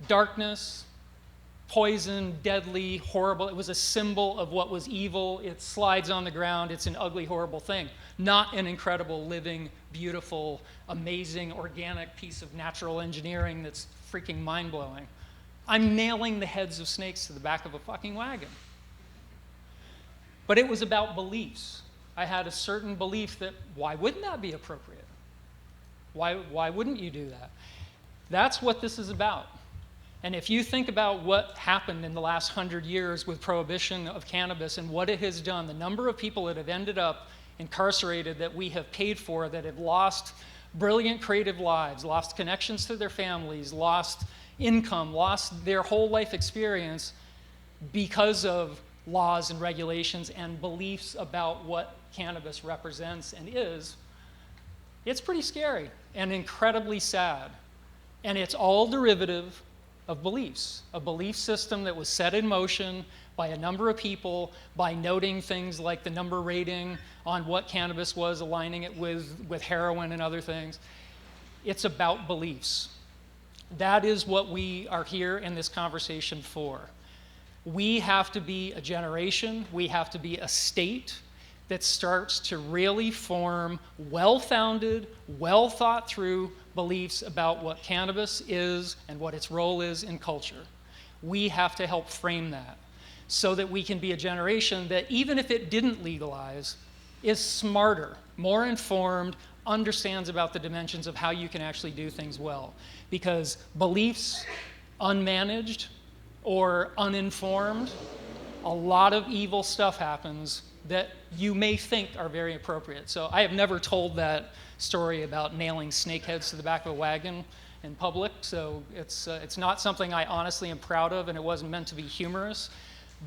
darkness, poison, deadly, horrible. It was a symbol of what was evil. It slides on the ground. It's an ugly, horrible thing. Not an incredible, living, beautiful, amazing, organic piece of natural engineering that's freaking mind-blowing. I'm nailing the heads of snakes to the back of a fucking wagon. But it was about beliefs. I had a certain belief that, why wouldn't that be appropriate? Why wouldn't you do that? That's what this is about. And if you think about what happened in the last 100 years with prohibition of cannabis and what it has done, the number of people that have ended up incarcerated that we have paid for, that have lost brilliant creative lives, lost connections to their families, lost income, lost their whole life experience because of laws and regulations and beliefs about what cannabis represents and is, it's pretty scary and incredibly sad. And it's all derivative of beliefs, a belief system that was set in motion by a number of people by noting things like the number rating on what cannabis was, aligning it with heroin and other things. It's about beliefs. That is what we are here in this conversation for. We have to be a generation, we have to be a state that starts to really form well-founded, well-thought-through beliefs about what cannabis is and what its role is in culture. We have to help frame that so that we can be a generation that, even if it didn't legalize, is smarter, more informed, understands about the dimensions of how you can actually do things well. Because beliefs, unmanaged or uninformed, a lot of evil stuff happens that you may think are very appropriate. So I have never told that story about nailing snakeheads to the back of a wagon in public, so it's not something I honestly am proud of, and it wasn't meant to be humorous,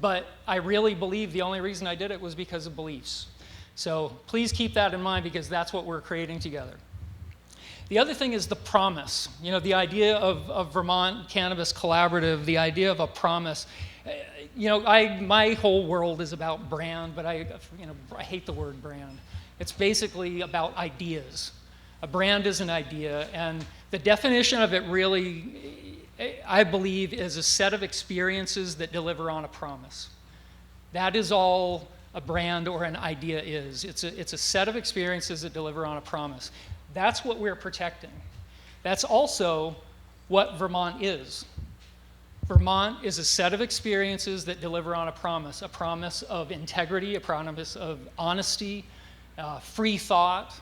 but I really believe the only reason I did it was because of beliefs. So please keep that in mind, because that's what we're creating together. The other thing is the promise. You know, the idea of Vermont Cannabis Collaborative, the idea of a promise. You know, my whole world is about brand, but I hate the word brand. It's basically about ideas. A brand is an idea, and the definition of it really, I believe, is a set of experiences that deliver on a promise. That is all a brand or an idea is. It's a set of experiences that deliver on a promise. That's what we're protecting. That's also what Vermont is. Vermont is a set of experiences that deliver on a promise of integrity, a promise of honesty, free thought,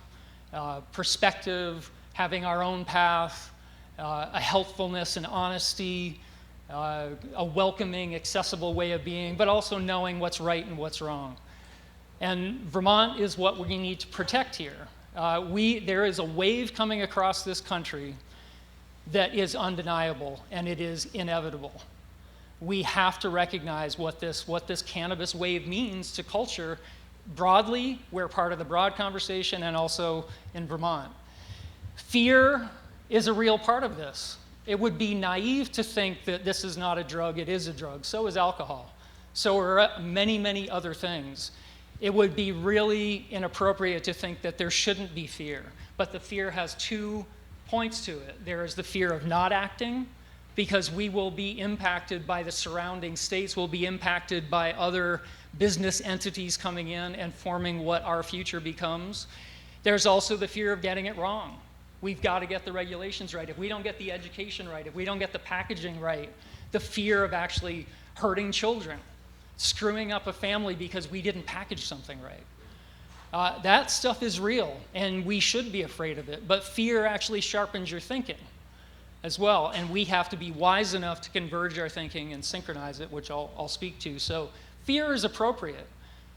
perspective, having our own path, a healthfulness and honesty, a welcoming, accessible way of being, but also knowing what's right and what's wrong. And Vermont is what we need to protect here. There is a wave coming across this country that is undeniable, and it is inevitable. We have to recognize what this cannabis wave means to culture. Broadly, we're part of the broad conversation, and also in Vermont. Fear is a real part of this. It would be naive to think that this is not a drug. It is a drug. So is alcohol. So are many, many other things. It would be really inappropriate to think that there shouldn't be fear. But the fear has 2 points to it. There is the fear of not acting, because we will be impacted by the surrounding states, we'll be impacted by other business entities coming in and forming what our future becomes. There's also the fear of getting it wrong. We've got to get the regulations right. If we don't get the education right, if we don't get the packaging right, the fear of actually hurting children, screwing up a family because we didn't package something right. That stuff is real, and we should be afraid of it. But fear actually sharpens your thinking as well, and we have to be wise enough to converge our thinking and synchronize it, which I'll speak to. So fear is appropriate.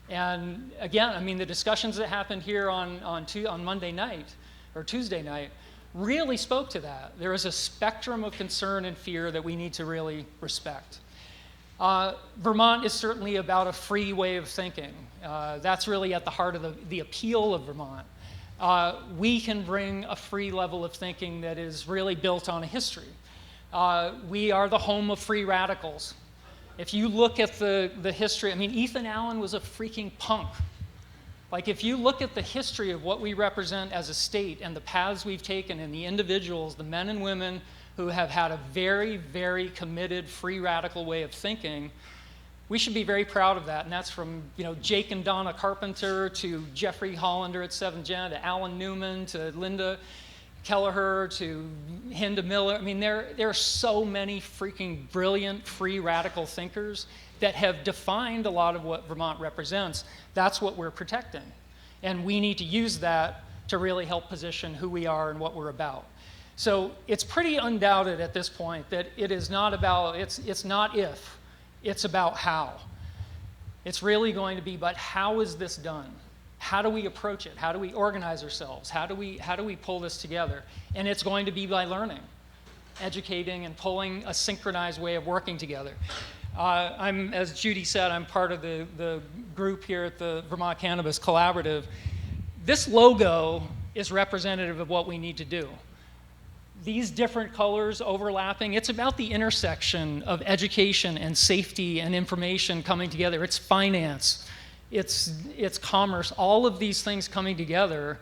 And again, I mean, the discussions that happened here on Monday night, or Tuesday night, really spoke to that. There is a spectrum of concern and fear that we need to really respect. Vermont is certainly about a free way of thinking. That's really at the heart of the appeal of Vermont. We can bring a free level of thinking that is really built on a history. We are the home of free radicals. If you look at the history, I mean, Ethan Allen was a freaking punk. Like, if you look at the history of what we represent as a state and the paths we've taken and the individuals, the men and women who have had a very, very committed free radical way of thinking, we should be very proud of that. And that's from, Jake and Donna Carpenter to Jeffrey Hollander at 7th Gen, to Alan Newman, to Linda Kelleher, to Hinda Miller. I mean, there are so many freaking brilliant free radical thinkers that have defined a lot of what Vermont represents. That's what we're protecting. And we need to use that to really help position who we are and what we're about. So it's pretty undoubted at this point that it is not about, it's not if, it's about how. It's really going to be, but how is this done? How do we approach it? How do we organize ourselves? How do we pull this together? And it's going to be by learning, educating, and pulling a synchronized way of working together. As Judy said, I'm part of the group here at the Vermont Cannabis Collaborative. This logo is representative of what we need to do. These different colors overlapping, it's about the intersection of education and safety and information coming together. It's finance, it's commerce, all of these things coming together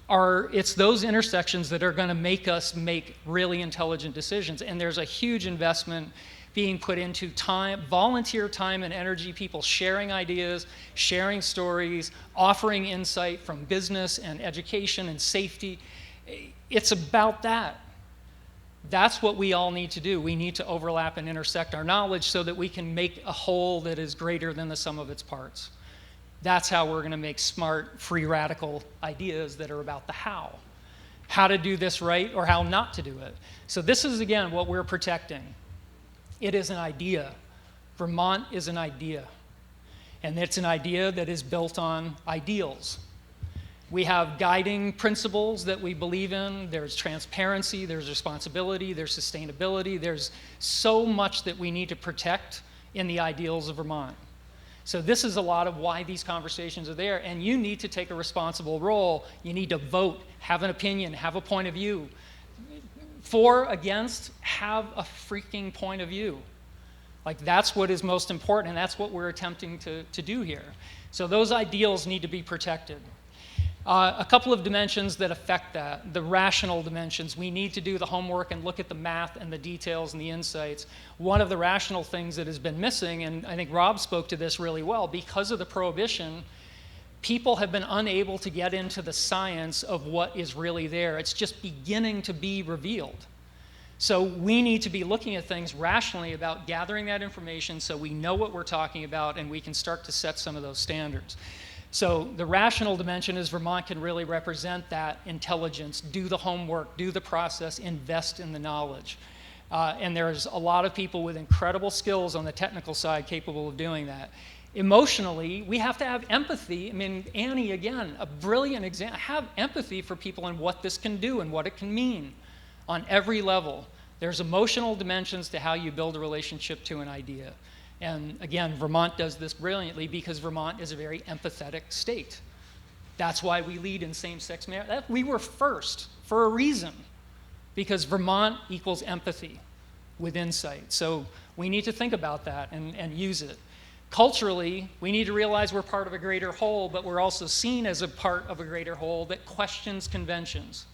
it's those intersections that are going to make us make really intelligent decisions. And there's a huge investment being put into time, volunteer time and energy, people sharing ideas, sharing stories, offering insight from business and education and safety. It's about that. That's what we all need to do. We need to overlap and intersect our knowledge so that we can make a whole that is greater than the sum of its parts. That's how we're going to make smart, free radical ideas that are about the how to do this right or how not to do it. So this is, again, what we're protecting. It is an idea. Vermont is an idea. And it's an idea that is built on ideals. We have guiding principles that we believe in. There's transparency, there's responsibility, there's sustainability. There's so much that we need to protect in the ideals of Vermont. So this is a lot of why these conversations are there. And you need to take a responsible role. You need to vote, have an opinion, have a point of view. For, against, have a freaking point of view. Like, that's what is most important, and that's what we're attempting to do here. So those ideals need to be protected. A couple of dimensions that affect that, the rational dimensions. We need to do the homework and look at the math and the details and the insights. One of the rational things that has been missing, and I think Rob spoke to this really well, because of the prohibition, people have been unable to get into the science of what is really there. It's just beginning to be revealed. So we need to be looking at things rationally about gathering that information so we know what we're talking about and we can start to set some of those standards. So the rational dimension is Vermont can really represent that intelligence, do the homework, do the process, invest in the knowledge. And there's a lot of people with incredible skills on the technical side capable of doing that. Emotionally, we have to have empathy. I mean, Annie, again, a brilliant example. Have empathy for people and what this can do and what it can mean on every level. There's emotional dimensions to how you build a relationship to an idea. And again, Vermont does this brilliantly because Vermont is a very empathetic state. That's why we lead in same-sex marriage. We were first for a reason, because Vermont equals empathy with insight. So we need to think about that and use it. Culturally, we need to realize we're part of a greater whole, but we're also seen as a part of a greater whole that questions conventions.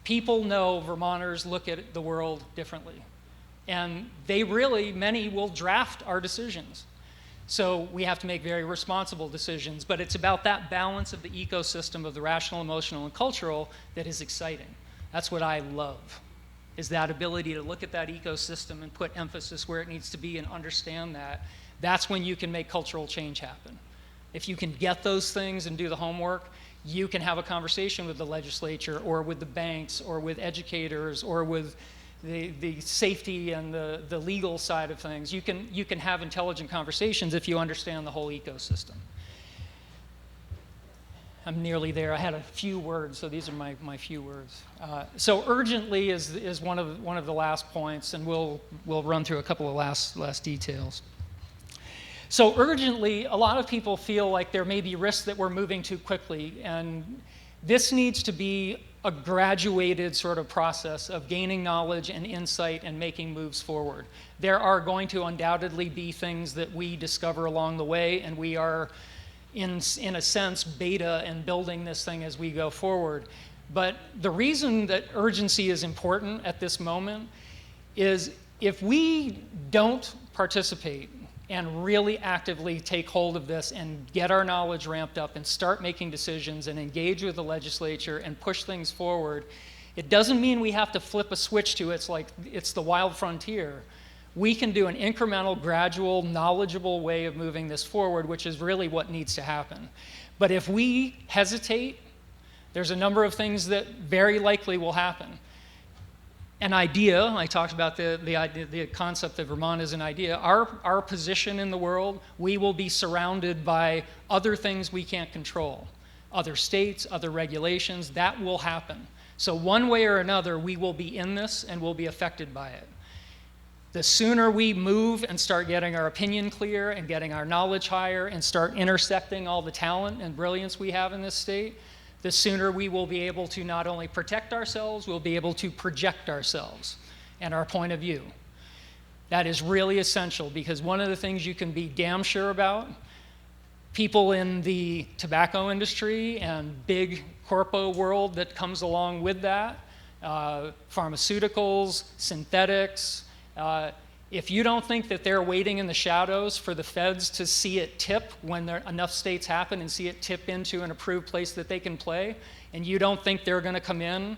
People know Vermonters look at the world differently. And they really, many will draft our decisions. So we have to make very responsible decisions, but it's about that balance of the ecosystem of the rational, emotional, and cultural that is exciting. That's what I love, is that ability to look at that ecosystem and put emphasis where it needs to be and understand that. That's when you can make cultural change happen. If you can get those things and do the homework, you can have a conversation with the legislature or with the banks or with educators or with the safety and the legal side of things. You can have intelligent conversations if you understand the whole ecosystem. I'm nearly there. I had a few words, so these are my few words. So urgently is one of the last points, and we'll run through a couple of last details. So urgently, a lot of people feel like there may be risks that we're moving too quickly, and this needs to be a graduated sort of process of gaining knowledge and insight and making moves forward. There are going to undoubtedly be things that we discover along the way, and we are, in a sense, beta and building this thing as we go forward. But the reason that urgency is important at this moment is if we don't participate and really actively take hold of this and get our knowledge ramped up and start making decisions and engage with the legislature and push things forward, it doesn't mean we have to flip a switch to it's the wild frontier. We can do an incremental, gradual, knowledgeable way of moving this forward, which is really what needs to happen. But if we hesitate, there's a number of things that very likely will happen. An idea, I talked about the concept that Vermont is an idea. Our position in the world, we will be surrounded by other things we can't control. Other states, other regulations, that will happen. So one way or another, we will be in this and we'll be affected by it. The sooner we move and start getting our opinion clear and getting our knowledge higher and start intersecting all the talent and brilliance we have in this state, the sooner we will be able to not only protect ourselves, we'll be able to project ourselves and our point of view. That is really essential, because one of the things you can be damn sure about, people in the tobacco industry and big corpo world that comes along with that, pharmaceuticals, synthetics. If you don't think that they're waiting in the shadows for the feds to see it tip when enough states happen and see it tip into an approved place that they can play, and you don't think they're going to come in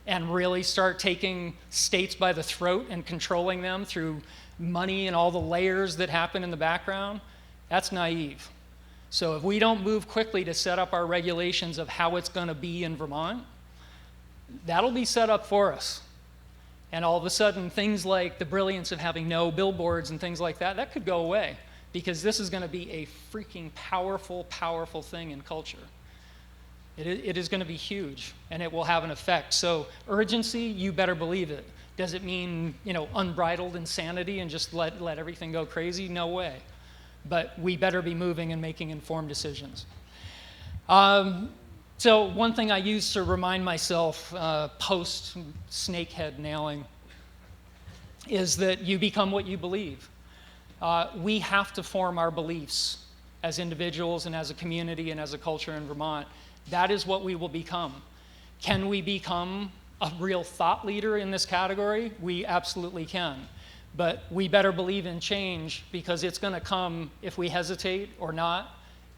and really start taking states by the throat and controlling them through money and all the layers that happen in the background, that's naive. So if we don't move quickly to set up our regulations of how it's going to be in Vermont, that'll be set up for us. And all of a sudden, things like the brilliance of having no billboards and things like that, that could go away, because this is going to be a freaking powerful, powerful thing in culture. It is going to be huge, and it will have an effect. So urgency, you better believe it. Does it mean, unbridled insanity and just let everything go crazy? No way. But we better be moving and making informed decisions. So one thing I use to remind myself post snakehead nailing is that you become what you believe. We have to form our beliefs as individuals and as a community and as a culture in Vermont. That is what we will become. Can we become a real thought leader in this category? We absolutely can. But we better believe in change, because it's going to come if we hesitate or not.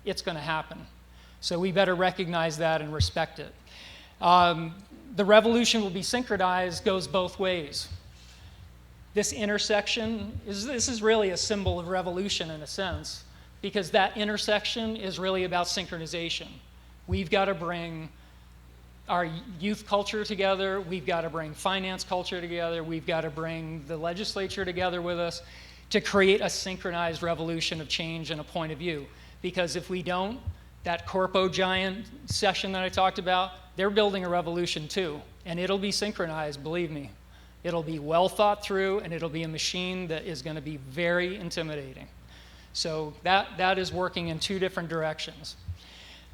It's going to happen. So we better recognize that and respect it. The revolution will be synchronized goes both ways. This intersection, this is really a symbol of revolution in a sense, because that intersection is really about synchronization. We've got to bring our youth culture together, we've got to bring finance culture together, we've got to bring the legislature together with us to create a synchronized revolution of change and a point of view. Because if we don't, that corpo giant session that I talked about, they're building a revolution too, and it'll be synchronized, believe me. It'll be well thought through, and it'll be a machine that is going to be very intimidating. So that is working in two different directions.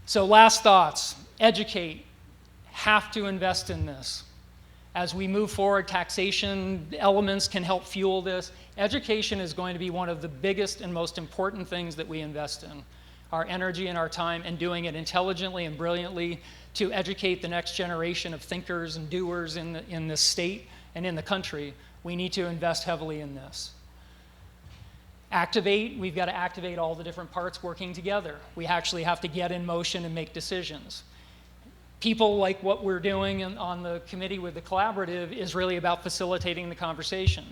So last thoughts, educate. Have to invest in this. As we move forward, taxation elements can help fuel this. Education is going to be one of the biggest and most important things that we invest in. Our energy and our time, and doing it intelligently and brilliantly to educate the next generation of thinkers and doers in this state and in the country. We need to invest heavily in this. Activate, we've got to activate all the different parts working together. We actually have to get in motion and make decisions. People like what we're doing on the committee with the collaborative is really about facilitating the conversation.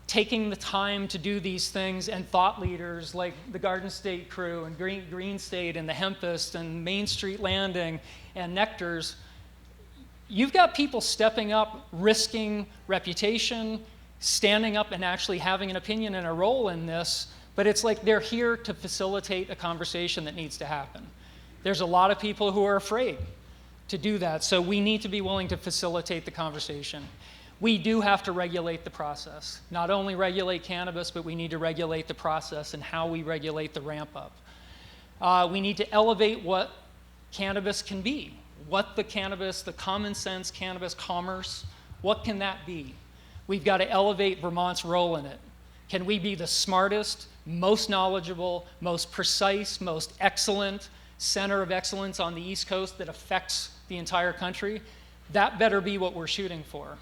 Taking the time to do these things, and thought leaders like the Garden State crew and Green State and the Hempist and Main Street Landing and Nectars, you've got people stepping up, risking reputation, standing up and actually having an opinion and a role in this, but it's like they're here to facilitate a conversation that needs to happen. There's a lot of people who are afraid to do that, so we need to be willing to facilitate the conversation. We do have to regulate the process. Not only regulate cannabis, but we need to regulate the process and how we regulate the ramp up. We need to elevate what cannabis can be. What the common sense cannabis commerce, what can that be? We've got to elevate Vermont's role in it. Can we be the smartest, most knowledgeable, most precise, most excellent center of excellence on the East Coast that affects the entire country? That better be what we're shooting for.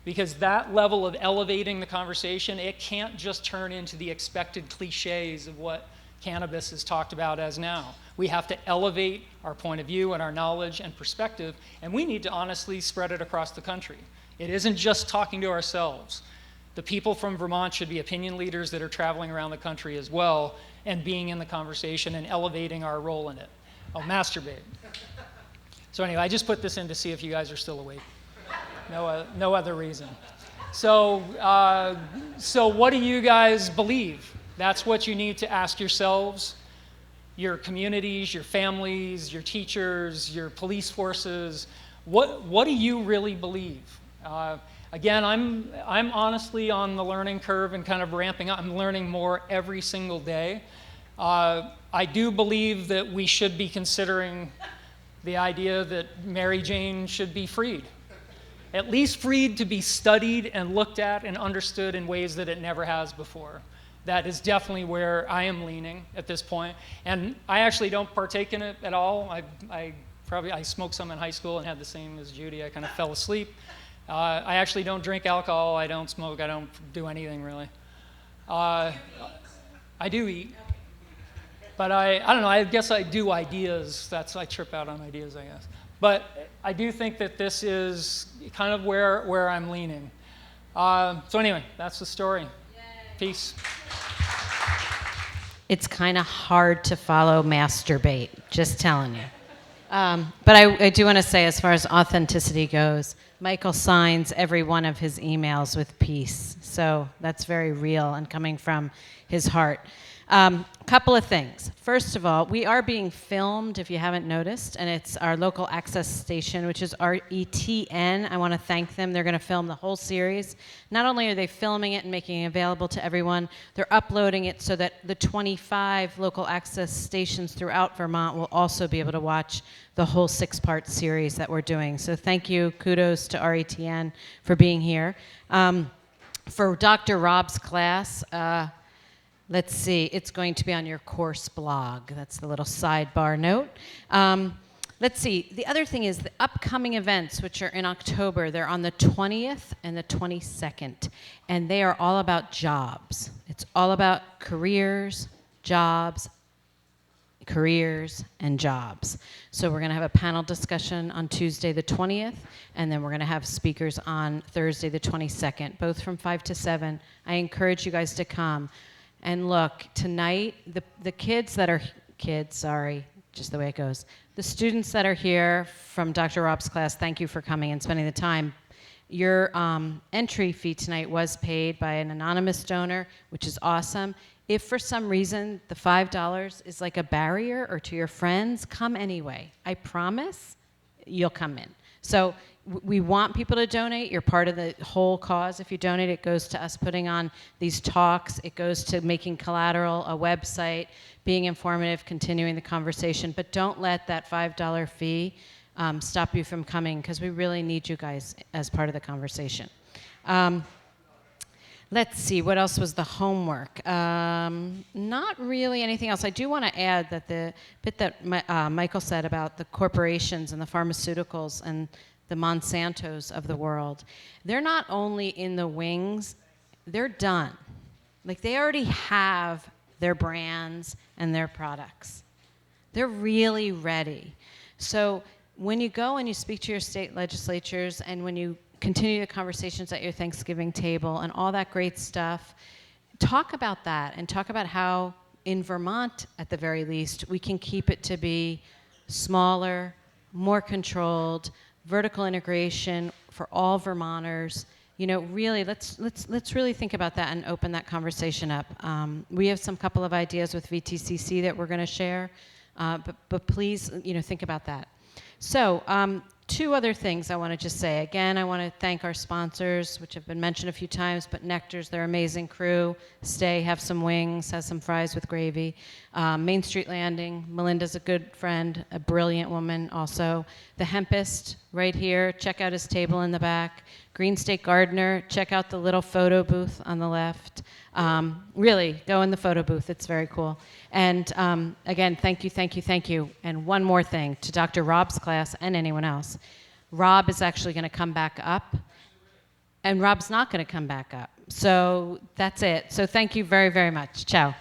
Because that level of elevating the conversation, it can't just turn into the expected cliches of what cannabis is talked about as now. We have to elevate our point of view and our knowledge and perspective, and we need to honestly spread it across the country. It isn't just talking to ourselves. The people from Vermont should be opinion leaders that are traveling around the country as well and being in the conversation and elevating our role in it. Oh, masturbate. So anyway, I just put this in to see if you guys are still awake. No other reason. So what do you guys believe? That's what you need to ask yourselves, your communities, your families, your teachers, your police forces. What do you really believe? Again, I'm honestly on the learning curve and kind of ramping up. I'm learning more every single day. I do believe that we should be considering the idea that Mary Jane should be freed. At least freed to be studied and looked at and understood in ways that it never has before. that is definitely where I am leaning at this point. And I actually don't partake in it at all. I smoked some in high school and had the same as Judy. I kind of fell asleep. I actually don't drink alcohol. I don't smoke. I don't do anything really. I do eat, but I don't know. I guess I do ideas. I trip out on ideas, I guess. But I do think that this is kind of where I'm leaning. So anyway, that's the story. Yay. Peace. It's kind of hard to follow masturbate, just telling you. But I do want to say, as far as authenticity goes, Michael signs every one of his emails with peace. So that's very real and coming from his heart. Couple of things. First of all, we are being filmed, if you haven't noticed, and it's our local access station, which is RETN. I want to thank them. They're going to film the whole series. Not only are they filming it and making it available to everyone, they're uploading it so that the 25 local access stations throughout Vermont will also be able to watch the whole 6-part series that we're doing. So thank you. Kudos to RETN for being here. For Dr. Rob's class, let's see, it's going to be on your course blog. That's the little sidebar note. Let's see, the other thing is the upcoming events, which are in October. They're on the 20th and the 22nd, and they are all about jobs. It's all about careers, jobs, and jobs. So we're going to have a panel discussion on Tuesday the 20th, and then we're going to have speakers on Thursday the 22nd, both from 5 to 7. I encourage you guys to come. And look, tonight, the kids that are, just the way it goes. The students that are here from Dr. Rob's class, thank you for coming and spending the time. Your entry fee tonight was paid by an anonymous donor, which is awesome. If for some reason the $5 is like a barrier or to your friends, come anyway. I promise you'll come in. So we want people to donate. You're part of the whole cause. If you donate, it goes to us putting on these talks. It goes to making collateral, a website, being informative, continuing the conversation. But don't let that $5 fee stop you from coming, because we really need you guys as part of the conversation. Let's see, what else was the homework? Not really anything else. I do want to add that the bit that Michael said about the corporations and the pharmaceuticals and the Monsantos of the world, they're not only in the wings, they're done. Like, they already have their brands and their products. They're really ready. So when you go and you speak to your state legislatures, and when you continue the conversations at your Thanksgiving table and all that great stuff, talk about that, and talk about how in Vermont, at the very least, we can keep it to be smaller, more controlled, vertical integration for all Vermonters. You know, really, let's really think about that and open that conversation up. We have some couple of ideas with VTCC that we're going to share, but please, think about that. So, 2 other things I want to just say. Again, I want to thank our sponsors, which have been mentioned a few times, but Nectar's, their amazing crew. Stay, have some wings, have some fries with gravy. Main Street Landing, Melinda's a good friend, a brilliant woman also. The Hempist, right here, check out his table in the back. Green State Gardener, check out the little photo booth on the left. Really, go in the photo booth, it's very cool. And again, thank you. And one more thing to Dr. Rob's class and anyone else. Rob is actually going to come back up, and Rob's not going to come back up. So that's it. So thank you very, very much. Ciao.